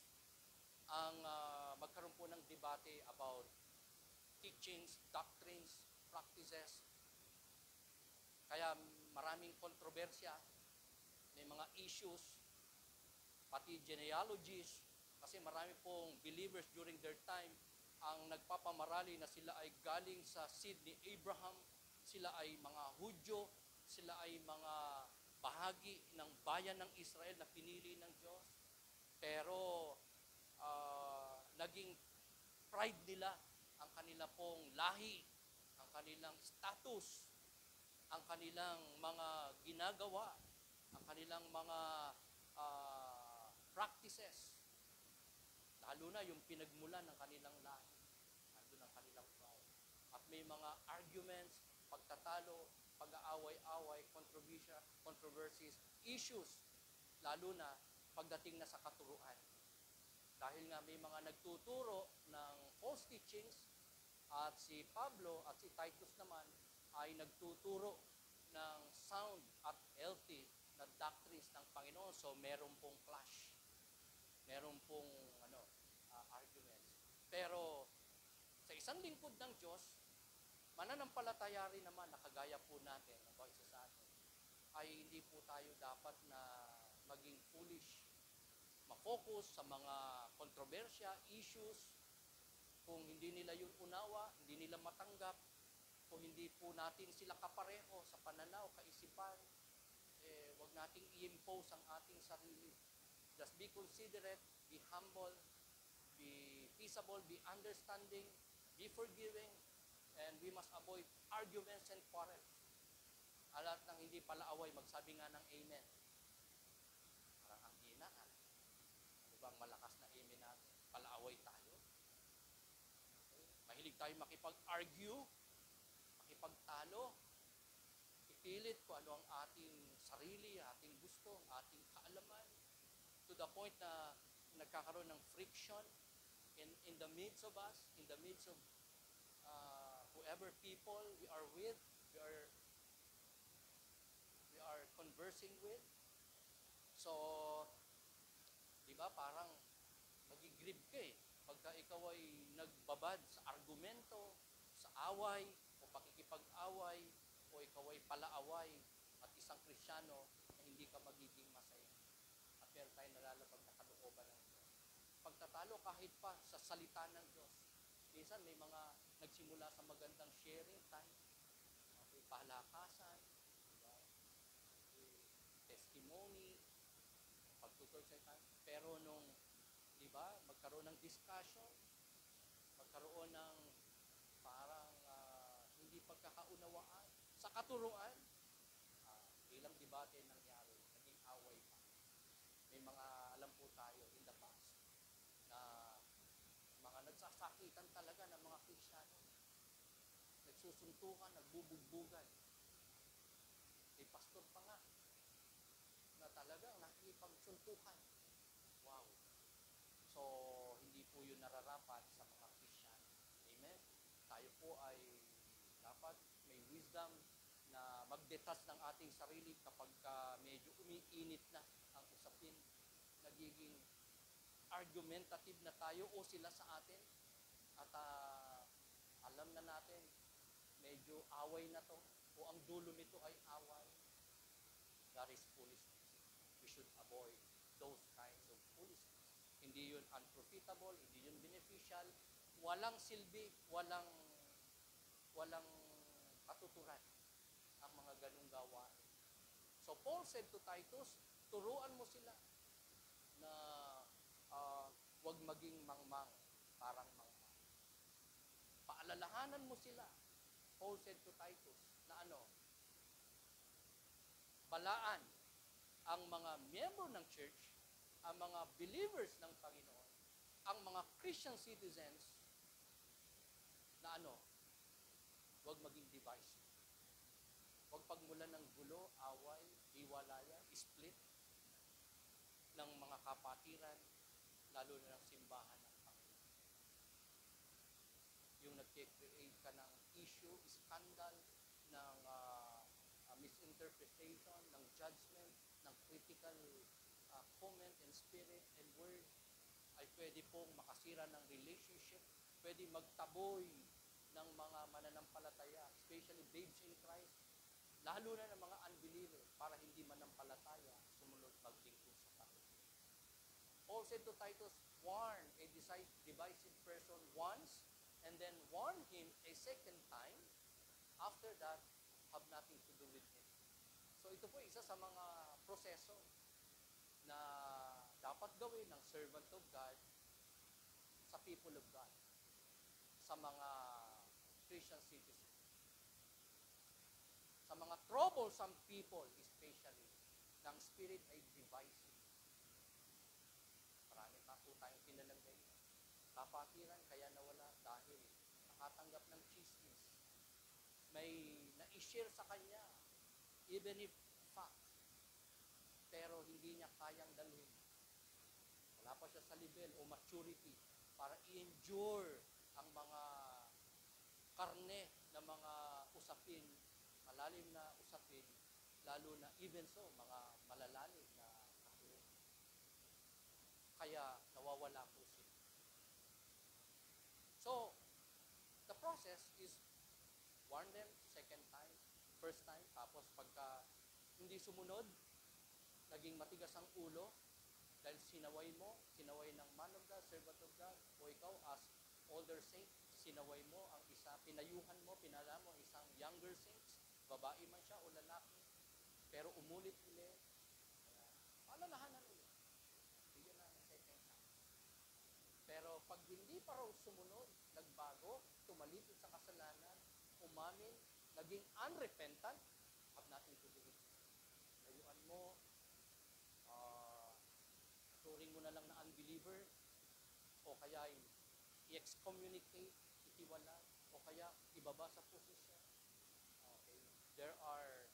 ang magkaroon po ng debate about teachings, doctrines, practices. Kaya maraming kontrobersya, may mga issues, pati genealogies, kasi marami pong believers during their time ang nagpapamarali na sila ay galing sa seed ni Abraham, sila ay mga Hudyo, sila ay mga bahagi ng bayan ng Israel na pinili ng Diyos. Pero naging pride nila ang kanila pong lahi, ang kanilang status, ang kanilang mga ginagawa, ang kanilang mga practices. Lalo na yung pinagmulan ng kanilang lahi. Nandun ang kanilang pride. At may mga arguments, pagtatalo, pag-aaway-away, controversies, issues, lalo na pagdating na sa katuruan. Dahil nga may mga nagtuturo ng false teachings at si Pablo at si Titus naman ay nagtuturo ng sound at healthy na doctrines ng Panginoon. So meron pong clash. Meron pong arguments. Pero sa isang lingkod ng Diyos, mananampalataya rin naman na kagaya po natin, ang bawat isa sa atin, ay hindi po tayo dapat na maging foolish, ma-focus sa mga kontrobersya, issues, kung hindi nila yun unawa, hindi nila matanggap, kung hindi po natin sila kapareho sa pananaw, kaisipan, wag nating i-impose ang ating sarili. Just be considerate, be humble, be peaceable, be understanding, be forgiving, and we must avoid arguments and quarrels. Alat ng hindi pala away, magsabi nga ng amen. Parang ang hina. Ano bang malakas na amen natin? Palaaway tayo. Okay. Mahilig tayo makipag-argue, makipagtalo, ipilit kung ano ang ating sarili, ating gusto, ating kaalaman, to the point na nagkakaroon ng friction in the midst of us, in the midst of whoever people we are with, we are conversing with. So, di ba, parang magigrib ka eh. Pagka ikaw ay nagbabad sa argumento, sa away, o pakikipag-away, o ikaw ay palaaway, at isang Kristiyano na hindi ka magiging masaya. At meron tayong nalalabag na kalooban ng Diyos. Pagtatalo kahit pa sa salita ng Diyos. Minsan may mga nagsimula sa magandang sharing time, may palakasan, diba? Testimony, pagtutur sa time. Pero nung, di ba, magkaroon ng discussion, magkaroon ng parang hindi pagkakaunawaan, sa katuruan, ilang debate nangyari, naging away pa. May mga alam po tayo in the past na mga nagsasakitan talaga ng mga Kristiyano. Nagsusuntukan, nagbubugbugan. May pastor pa nga na talagang nakikipagsuntukan. Wow. So, hindi po yun nararapat sa mga Kristiyano. Amen? Tayo po ay dapat may wisdom na mag-detach ng ating sarili kapag medyo umiinit na ang usapin. Nagiging argumentative na tayo o sila sa atin. At alam na natin, medyo away na to o ang dulo nito ay away. That is foolishness. We should avoid those kinds of foolishness. Hindi yun unprofitable, hindi yun beneficial, walang silbi, walang katuturan ang mga ganung gawain. So Paul said to Titus, turuan mo sila na wag maging mangmang, parang mangmang. Paalalahanan mo sila. Paul said to Titus na balaan ang mga miyembro ng church, ang mga believers ng Panginoon, ang mga Christian citizens na wag maging divisive. Wag pagmulan ng gulo, away, hiwalayan, split ng mga kapatiran, lalo na ng simbahan ng Panginoon. Yung nag-create ka ng issue, scandal, ng misinterpretation, ng judgment, ng critical comment and spirit and word, ay pwede pong makasira ng relationship, pwede magtaboy ng mga mananampalataya, especially babes in Christ, lalo na ng mga unbeliever, para hindi manampalataya, sumunod maglingkod sa Panginoon. Paul said to Titus, warn a divisive person once, and then warn him a second time. After that, nothing to do with him. So ito po isa sa mga proseso na dapat gawin ng servant of God sa people of God, sa mga Christian citizens, sa mga troublesome people especially, ng spirit ay divisive. Marami pa po tayong pinalagay. Kapatiran kaya nawala dahil nakatanggap ng chismis. May na-share sa kanya, even if fact, pero hindi niya kayang dalhin. Wala pa siya sa level o maturity para i-endure ang mga karne na mga usapin, malalim na usapin, lalo na even so, mga malalalim na kahirin. Kaya nawawala po siya. So, the process is warn them second time, first time, tapos pagka hindi sumunod, naging matigas ang ulo, dahil sinaway ng man of God, servant of God, o ikaw as older saint, sinaway mo ang isa, pinayuhan mo, pinala mo isang younger saints, babae man siya o lalaki, pero umulit-ulit, alalahanan ulit. Bigyan na ng second time. Pero pag hindi pa raw sumunod, nagbago, tumalipid sa kasalanan, umamin, naging unrepentant, have nothing to do with it. Layuan mo, turing mo na lang na unbeliever, o kaya i-excommunicate, itiwala, o kaya ibaba sa posisyon. Okay. There are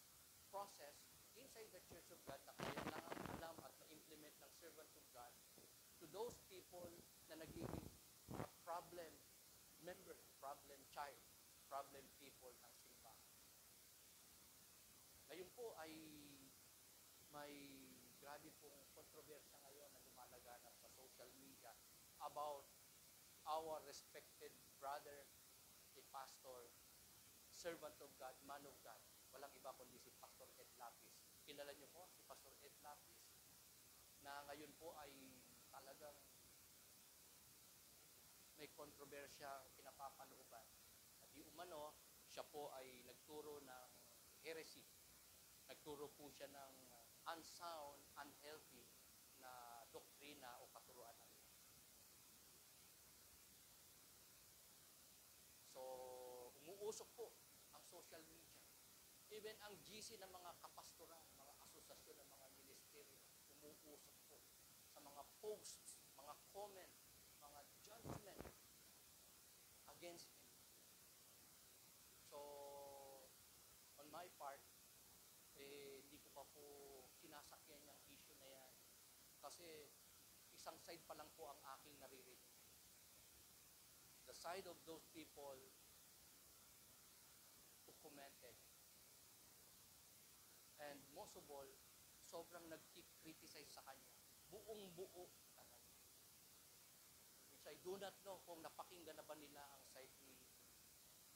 process inside the Church of God na kailangan alam at ma-implement ng servant of God to those people na nagiging problem member, problem child, problem people ng simbahan. Ngayon po ay may grabe pong kontrobersya ngayon na lumalaganap sa social media about our respected brother, a pastor, servant of God, man of God. Walang iba kundi si Pastor Ed Lapis. Kilala niyo po si Pastor Ed Lapis na ngayon po ay talagang may kontrobersya pinapapalooban. At di umano, siya po ay nagturo ng heresy. Nagturo po siya ng unsound, unhealthy na doktrina o katuruan ng Diyos. So, umuusok po ang social media. Even ang GC ng mga kapastoran, mga asosasyon ng mga ministeryo, umuusok po sa mga posts, mga comment, mga judgment against him. So, on my part, hindi ko pa po sinasakyan yung issue na yan. Kasi isang side pa lang po ang aking naririnig. The side of those people who commented. And most of all, sobrang nag-criticize sa kanya. Buong-buo talaga. Which I do not know kung napakinggan na ba nila ang side ni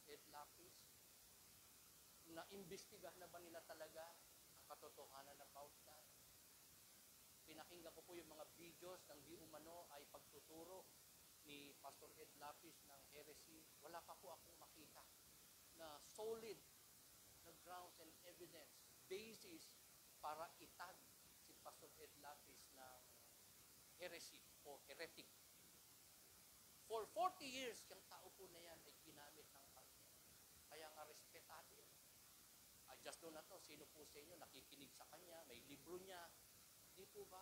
Ed Lapis. Na-imbestigahan na ba nila talaga ang katotohanan about that? Pinakinggan ko po yung mga videos ng di umano ay pagtuturo ni Pastor Ed Lapis ng heresy. Wala pa po akong makita na solid na grounds and evidence, basis para itag si Pastor Ed Lapis ng heresy o heretic. For 40 years, yung tao po na yan ay ginamit ng partner. Kaya nga respetado yun. I just do not know sino po sa inyo nakikinig sa kanya, may libro niya. Di po ba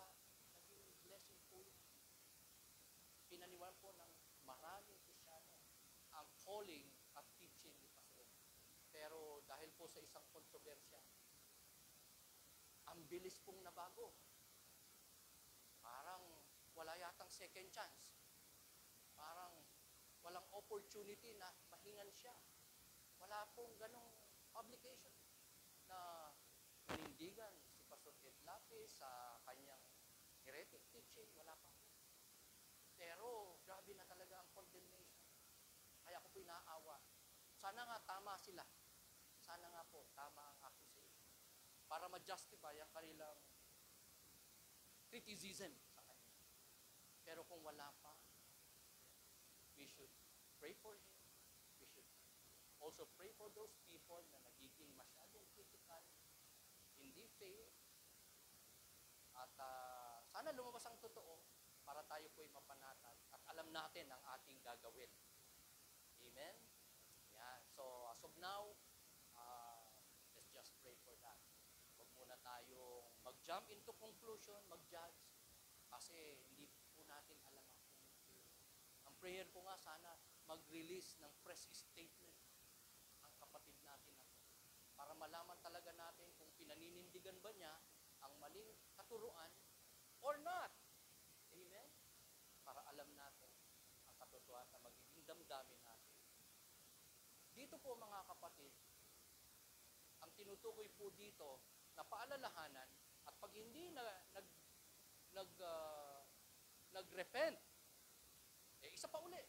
naging blessing po yun? Pinaniwalaan po ng maraming Kristyano ang calling at teaching ni Pastor. Pero dahil po sa isang kontrobersya, ang bilis pong nabago. Parang wala yatang second chance. Parang walang opportunity na mahingan siya. Wala pong ganong publication na panindigan si Pastor Ed Lapis sa kanyang heretic teaching. Wala pa. Pero grabe na talaga ang condemnation. Kaya ako po inaawa. Sana nga tama sila. Sana nga po tama ang accusation. Para ma-justify ang kanilang criticism sa kanya. Pero kung wala pa, we should pray for him. We should also pray for those people na nagiging masyadong hindi fail. At sana lumabas ang totoo para tayo po'y mapanatag at alam natin ang ating gagawin. Amen? Yan. So, as of now, let's just pray for that. Huwag muna tayong mag-jump into conclusion, mag-judge, kasi hindi po natin alam ang conclusion. Ang prayer ko nga, sana mag-release ng press statement ang kapatid natin na para malaman talaga natin kung pinaninindigan ba niya ang maling katuruan or not. Amen? Para alam natin ang katotohanan na magiging damdamin natin. Dito po mga kapatid, ang tinutukoy po dito na paalalahanan at pag hindi nag-repent, isa pa uli.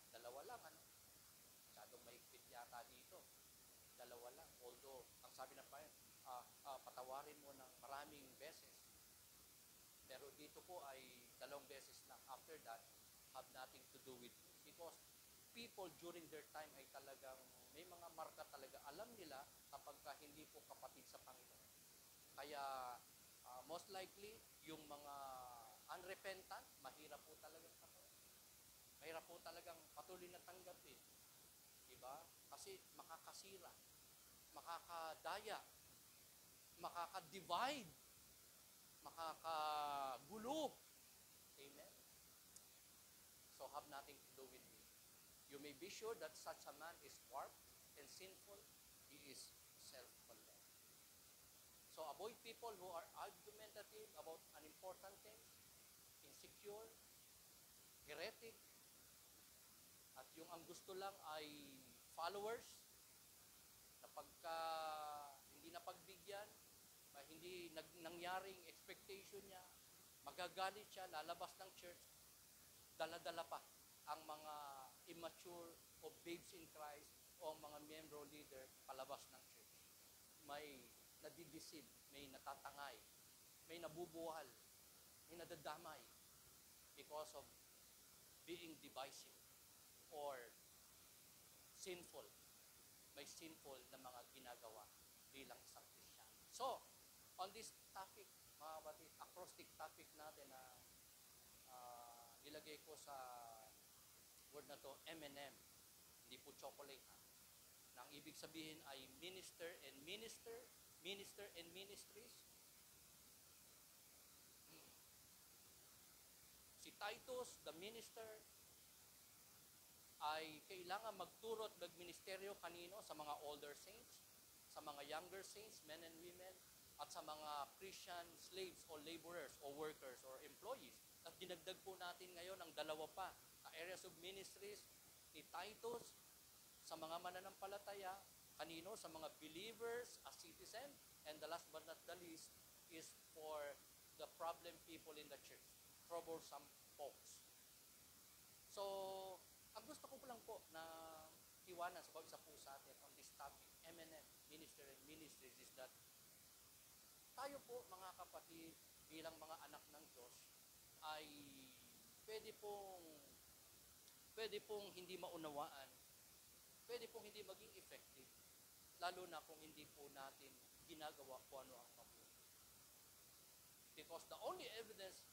Dalawa lang, ano? Masyadong mahigpit yata dito. Dalawa lang. Although, ang sabi ng Panginoon, patawarin mo ng maraming beses. Pero dito po ay 2 beses lang. After that, have nothing to do with it. Because people during their time ay talagang, may mga marka talaga. Alam nila kapag hindi po kapatid sa Panginoon. Kaya, most likely, yung mga unrepentant, mahirap po talagang kapatid. Mahirap po talagang patuloy na tanggapin. Diba? Kasi makakasira, makakadaya, makaka-divide, makakagulo. Amen? So have nothing to do with me. You may be sure that such a man is warped and sinful. He is self-condemned. So avoid people who are argumentative about unimportant things, insecure, heretic, at yung ang gusto lang ay followers, na pagka hindi napagbigyan, hindi nangyaring expectation niya, magagalit siya, lalabas ng church, dala-dala pa ang mga immature o babes in Christ o ang mga membro leader palabas ng church. May nadideceive, may natatangay, may nabubuhal, may nadadamay because of being divisive or sinful. May sinful na mga ginagawa bilang isang Christian. So, on this topic, mga kapatid, acrostic topic natin na nilagay ko sa word na to, M&M. Hindi po chocolate. Na ang ibig sabihin ay minister and minister, minister and ministries. Si Titus, the minister, ay kailangan magturo at magministeryo kanino? Sa mga older saints, sa mga younger saints, men and women, at sa mga Christian slaves o laborers o workers or employees. At dinagdag po natin ngayon ang 2 pa na areas of ministries ni Titus sa mga mananampalataya, kanino? Sa mga believers as citizen, and the last but not the least is for the problem people in the church, troublesome folks. So, ang gusto ko lang po na iwanan sa isa po sa atin on this topic, M&M, Minister and Ministries, is that tayo po mga kapatid bilang mga anak ng Diyos ay pwede pong hindi maunawaan, pwede pong hindi maging effective, lalo na kung hindi po natin ginagawa kung ano ang mabuti. Because the only evidence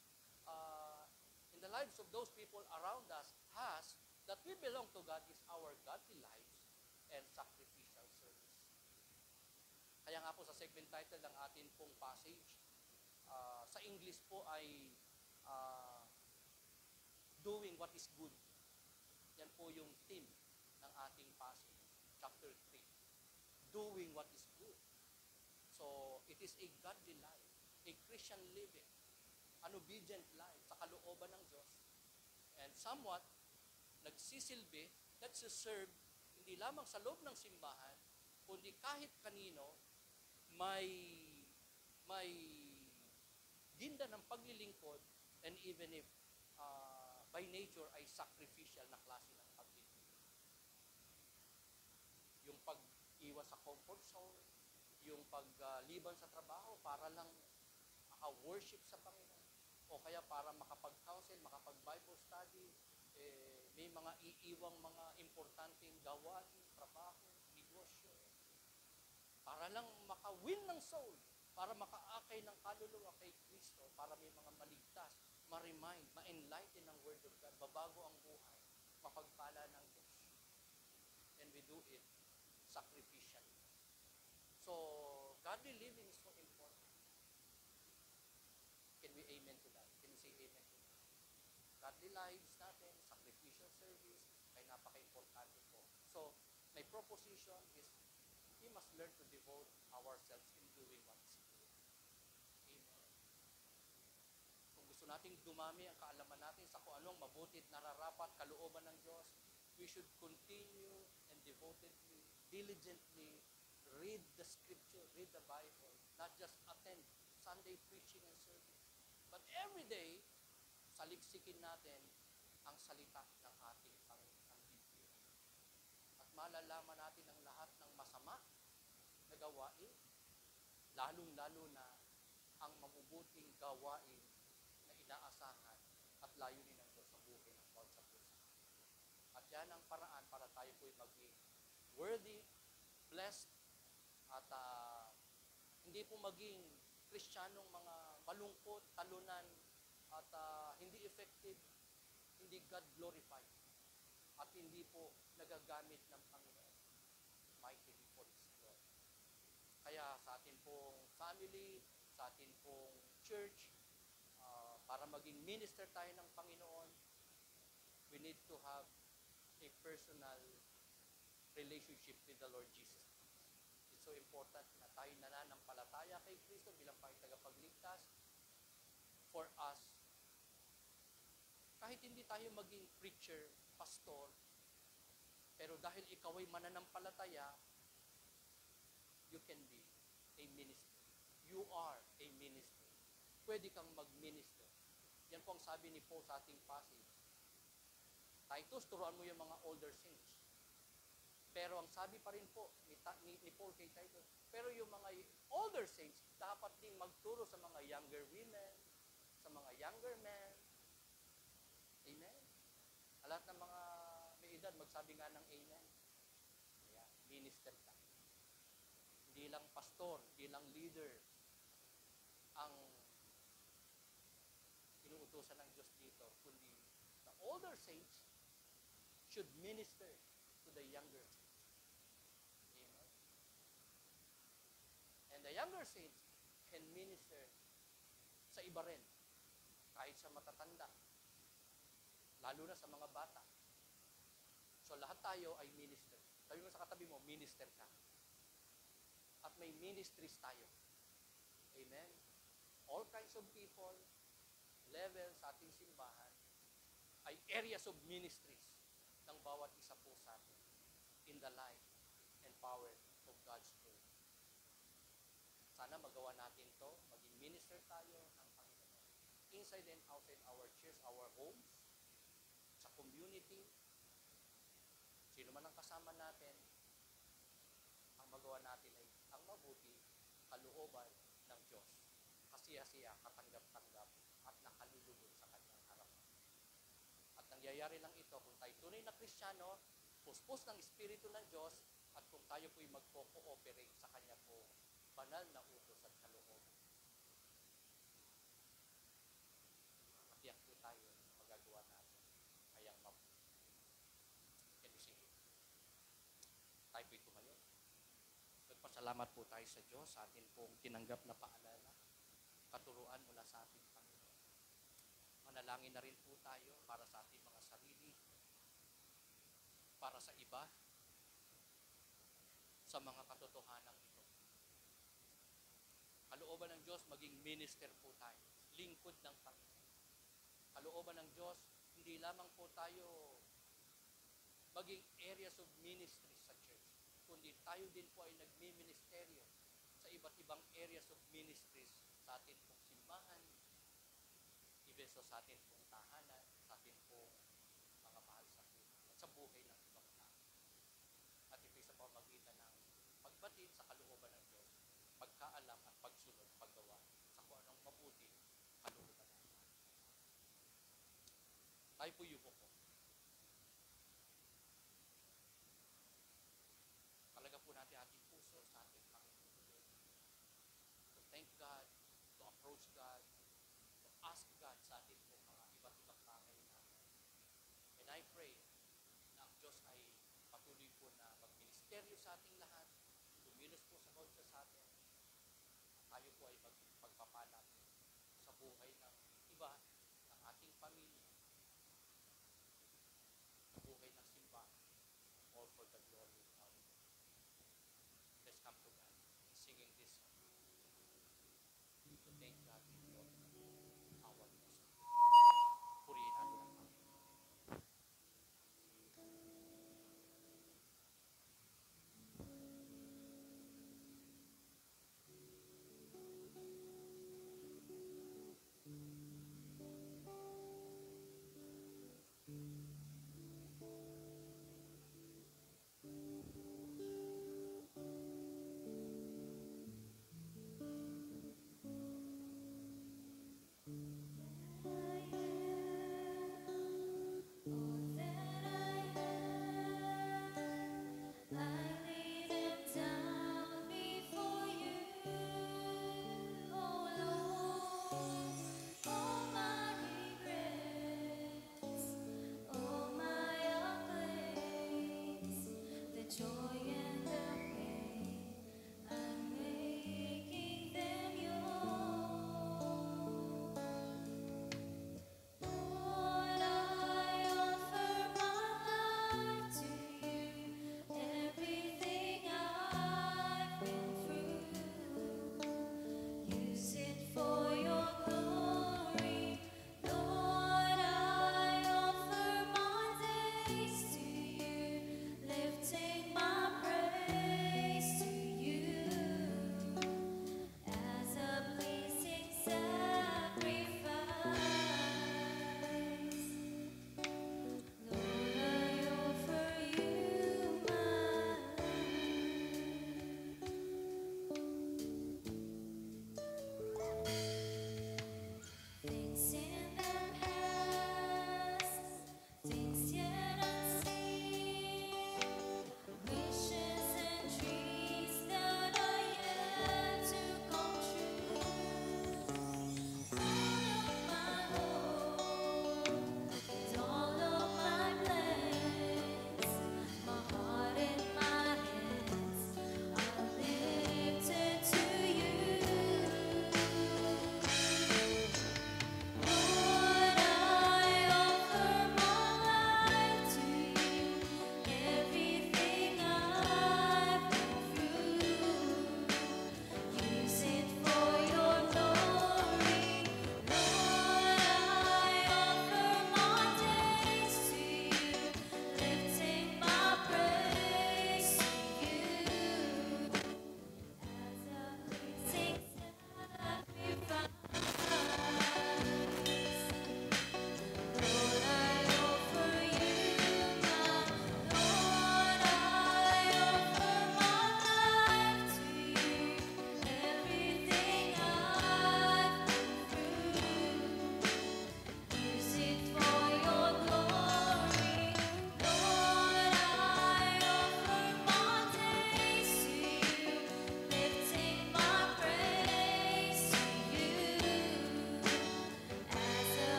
in the lives of those people around us has that we belong to God is our godly lives and sacrificial service. Kaya nga po sa segment title ng atin pong passage, sa English po ay doing what is good. Yan po yung theme ng ating passage, chapter 3. Doing what is good. So, it is a godly life, a Christian living, an obedient life sa kalooban ng Diyos. And somewhat, nagsisilbi, nagsiserve, hindi lamang sa loob ng simbahan, kundi kahit kanino, may ginda ng paglilingkod, and even if by nature ay sacrificial na klase ng paglilingkod. Yung pag-iwas sa comfort zone, yung pagliban sa trabaho para lang maka-worship sa Panginoon, o kaya para makapag-counsel, makapag-Bible study, may mga iiwang mga importanteng gawain, trabaho, negosyo, para lang maka-win ng soul. para makaakay ng kaluluwa kay Kristo, para may mga maligtas, ma-remind, ma-enlighten ng Word of God, babago ang buhay, mapagpala ng Diyos. And we do it sacrificially. So, godly living is so important. Can we amen to that? Can we say amen to that? Godly lives natin, sacrificial service, ay napaka-importante po. So, my proposition is, we must learn to devote ourselves in doing what is good. Amen. Kung gusto nating dumami ang kaalaman natin sa kung anong mabuti at nararapat kalooban ng Diyos, we should continue and devotedly, diligently read the Scripture, read the Bible, not just attend Sunday preaching and service, but every day, saliksikin natin ang salita ng ating Panginoon, ang Biblia. At malalaman natin ang lahat ng masama na gawain, lalong-lalo na ang mabubuting gawain na inaasahan at layunin ng Diyos sa buhay ng bawat sa puso. At yan ang paraan para tayo po'y maging worthy, blessed, at hindi po maging Kristiyanong mga malungkot, talunan, at hindi effective, hindi God-glorified, at hindi po nagagamit ng Panginoon. Mightily for His glory. Kaya sa atin pong family, sa atin pong church, para maging minister tayo ng Panginoon, we need to have a personal relationship with the Lord Jesus Christ. It's so important na tayo nananampalataya kay Kristo bilang tagapagligtas for us. Kahit hindi tayo maging preacher, pastor, pero dahil ikaw ay mananampalataya, you can be a minister. You are a minister. Pwede kang mag-minister. Yan po ang sabi ni Paul sa ating passage. Titus, turuan mo yung mga older saints. Pero ang sabi pa rin po ni Paul kay Titus, pero yung mga older saints, dapat din magturo sa mga younger women, sa mga younger men. Amen? Lahat ng mga may edad, magsabi nga ng amen. Kaya, minister ka. Hindi lang pastor, hindi lang leader, ang inuutosan ng Diyos dito, kundi the older saints should minister to the younger saints. Amen? And the younger saints can minister sa iba rin, kahit sa matatanda, lalo na sa mga bata. So lahat tayo ay minister. Sabi mo sa katabi mo, minister ka. At may ministries tayo. Amen? All kinds of people, level sa ating simbahan, ay areas of ministries ng bawat isa po sa atin in the life and power of God's Word. Sana magawa natin to, maging minister tayo ng Panginoon. Inside and outside our church, our homes, sa community, sino man ang kasama natin, ang magawa natin ay ang mabuti, kalooban ng Diyos. Kasiya-siya, katanggap-tanggap, at nakalulugod sa kanyang harapan. At nangyayari lang ito kung tayo tunay na Kristiyano, puspos ng Espiritu ng Diyos, at kung tayo po'y magpo-cooperate sa kanya po banal na utos at kalooban. Matiyak po tayo magagawa natin ayang mabuti. Can you see it? Tayo po'y tumayo. Nagpasalamat po tayo sa Diyos sa atin pong tinanggap na paalala, katuruan mula sa ating Panginoon. Manalangin na rin po tayo para sa ating mga sarili, para sa iba, sa mga katotohanan ito. Kalooban ng Diyos, maging minister po tayo, lingkod ng Panginoon. Kalooban ng Diyos, hindi lamang po tayo maging areas of ministry sa church, kundi tayo din po ay nagmi-ministeryo sa iba't ibang areas of ministries sa atin pong simbahan, even sa atin pong tahanan, sa atin pong mga mahal sa buhay, at sa buhay ng ibang tao. At ito sa pamagitan ng pagbatid sa kalooban ng Diyos, pagkaalam at pagsunod, paggawa sa kung anong mabuti kalooban ng Diyos. Tayo po yuko po. Talaga po natin ating puso sa ating Panginoon. So thank you. sa ating lahat, kumilos po sa kontra sa atin, tayo po ay pagpapalat sa buhay na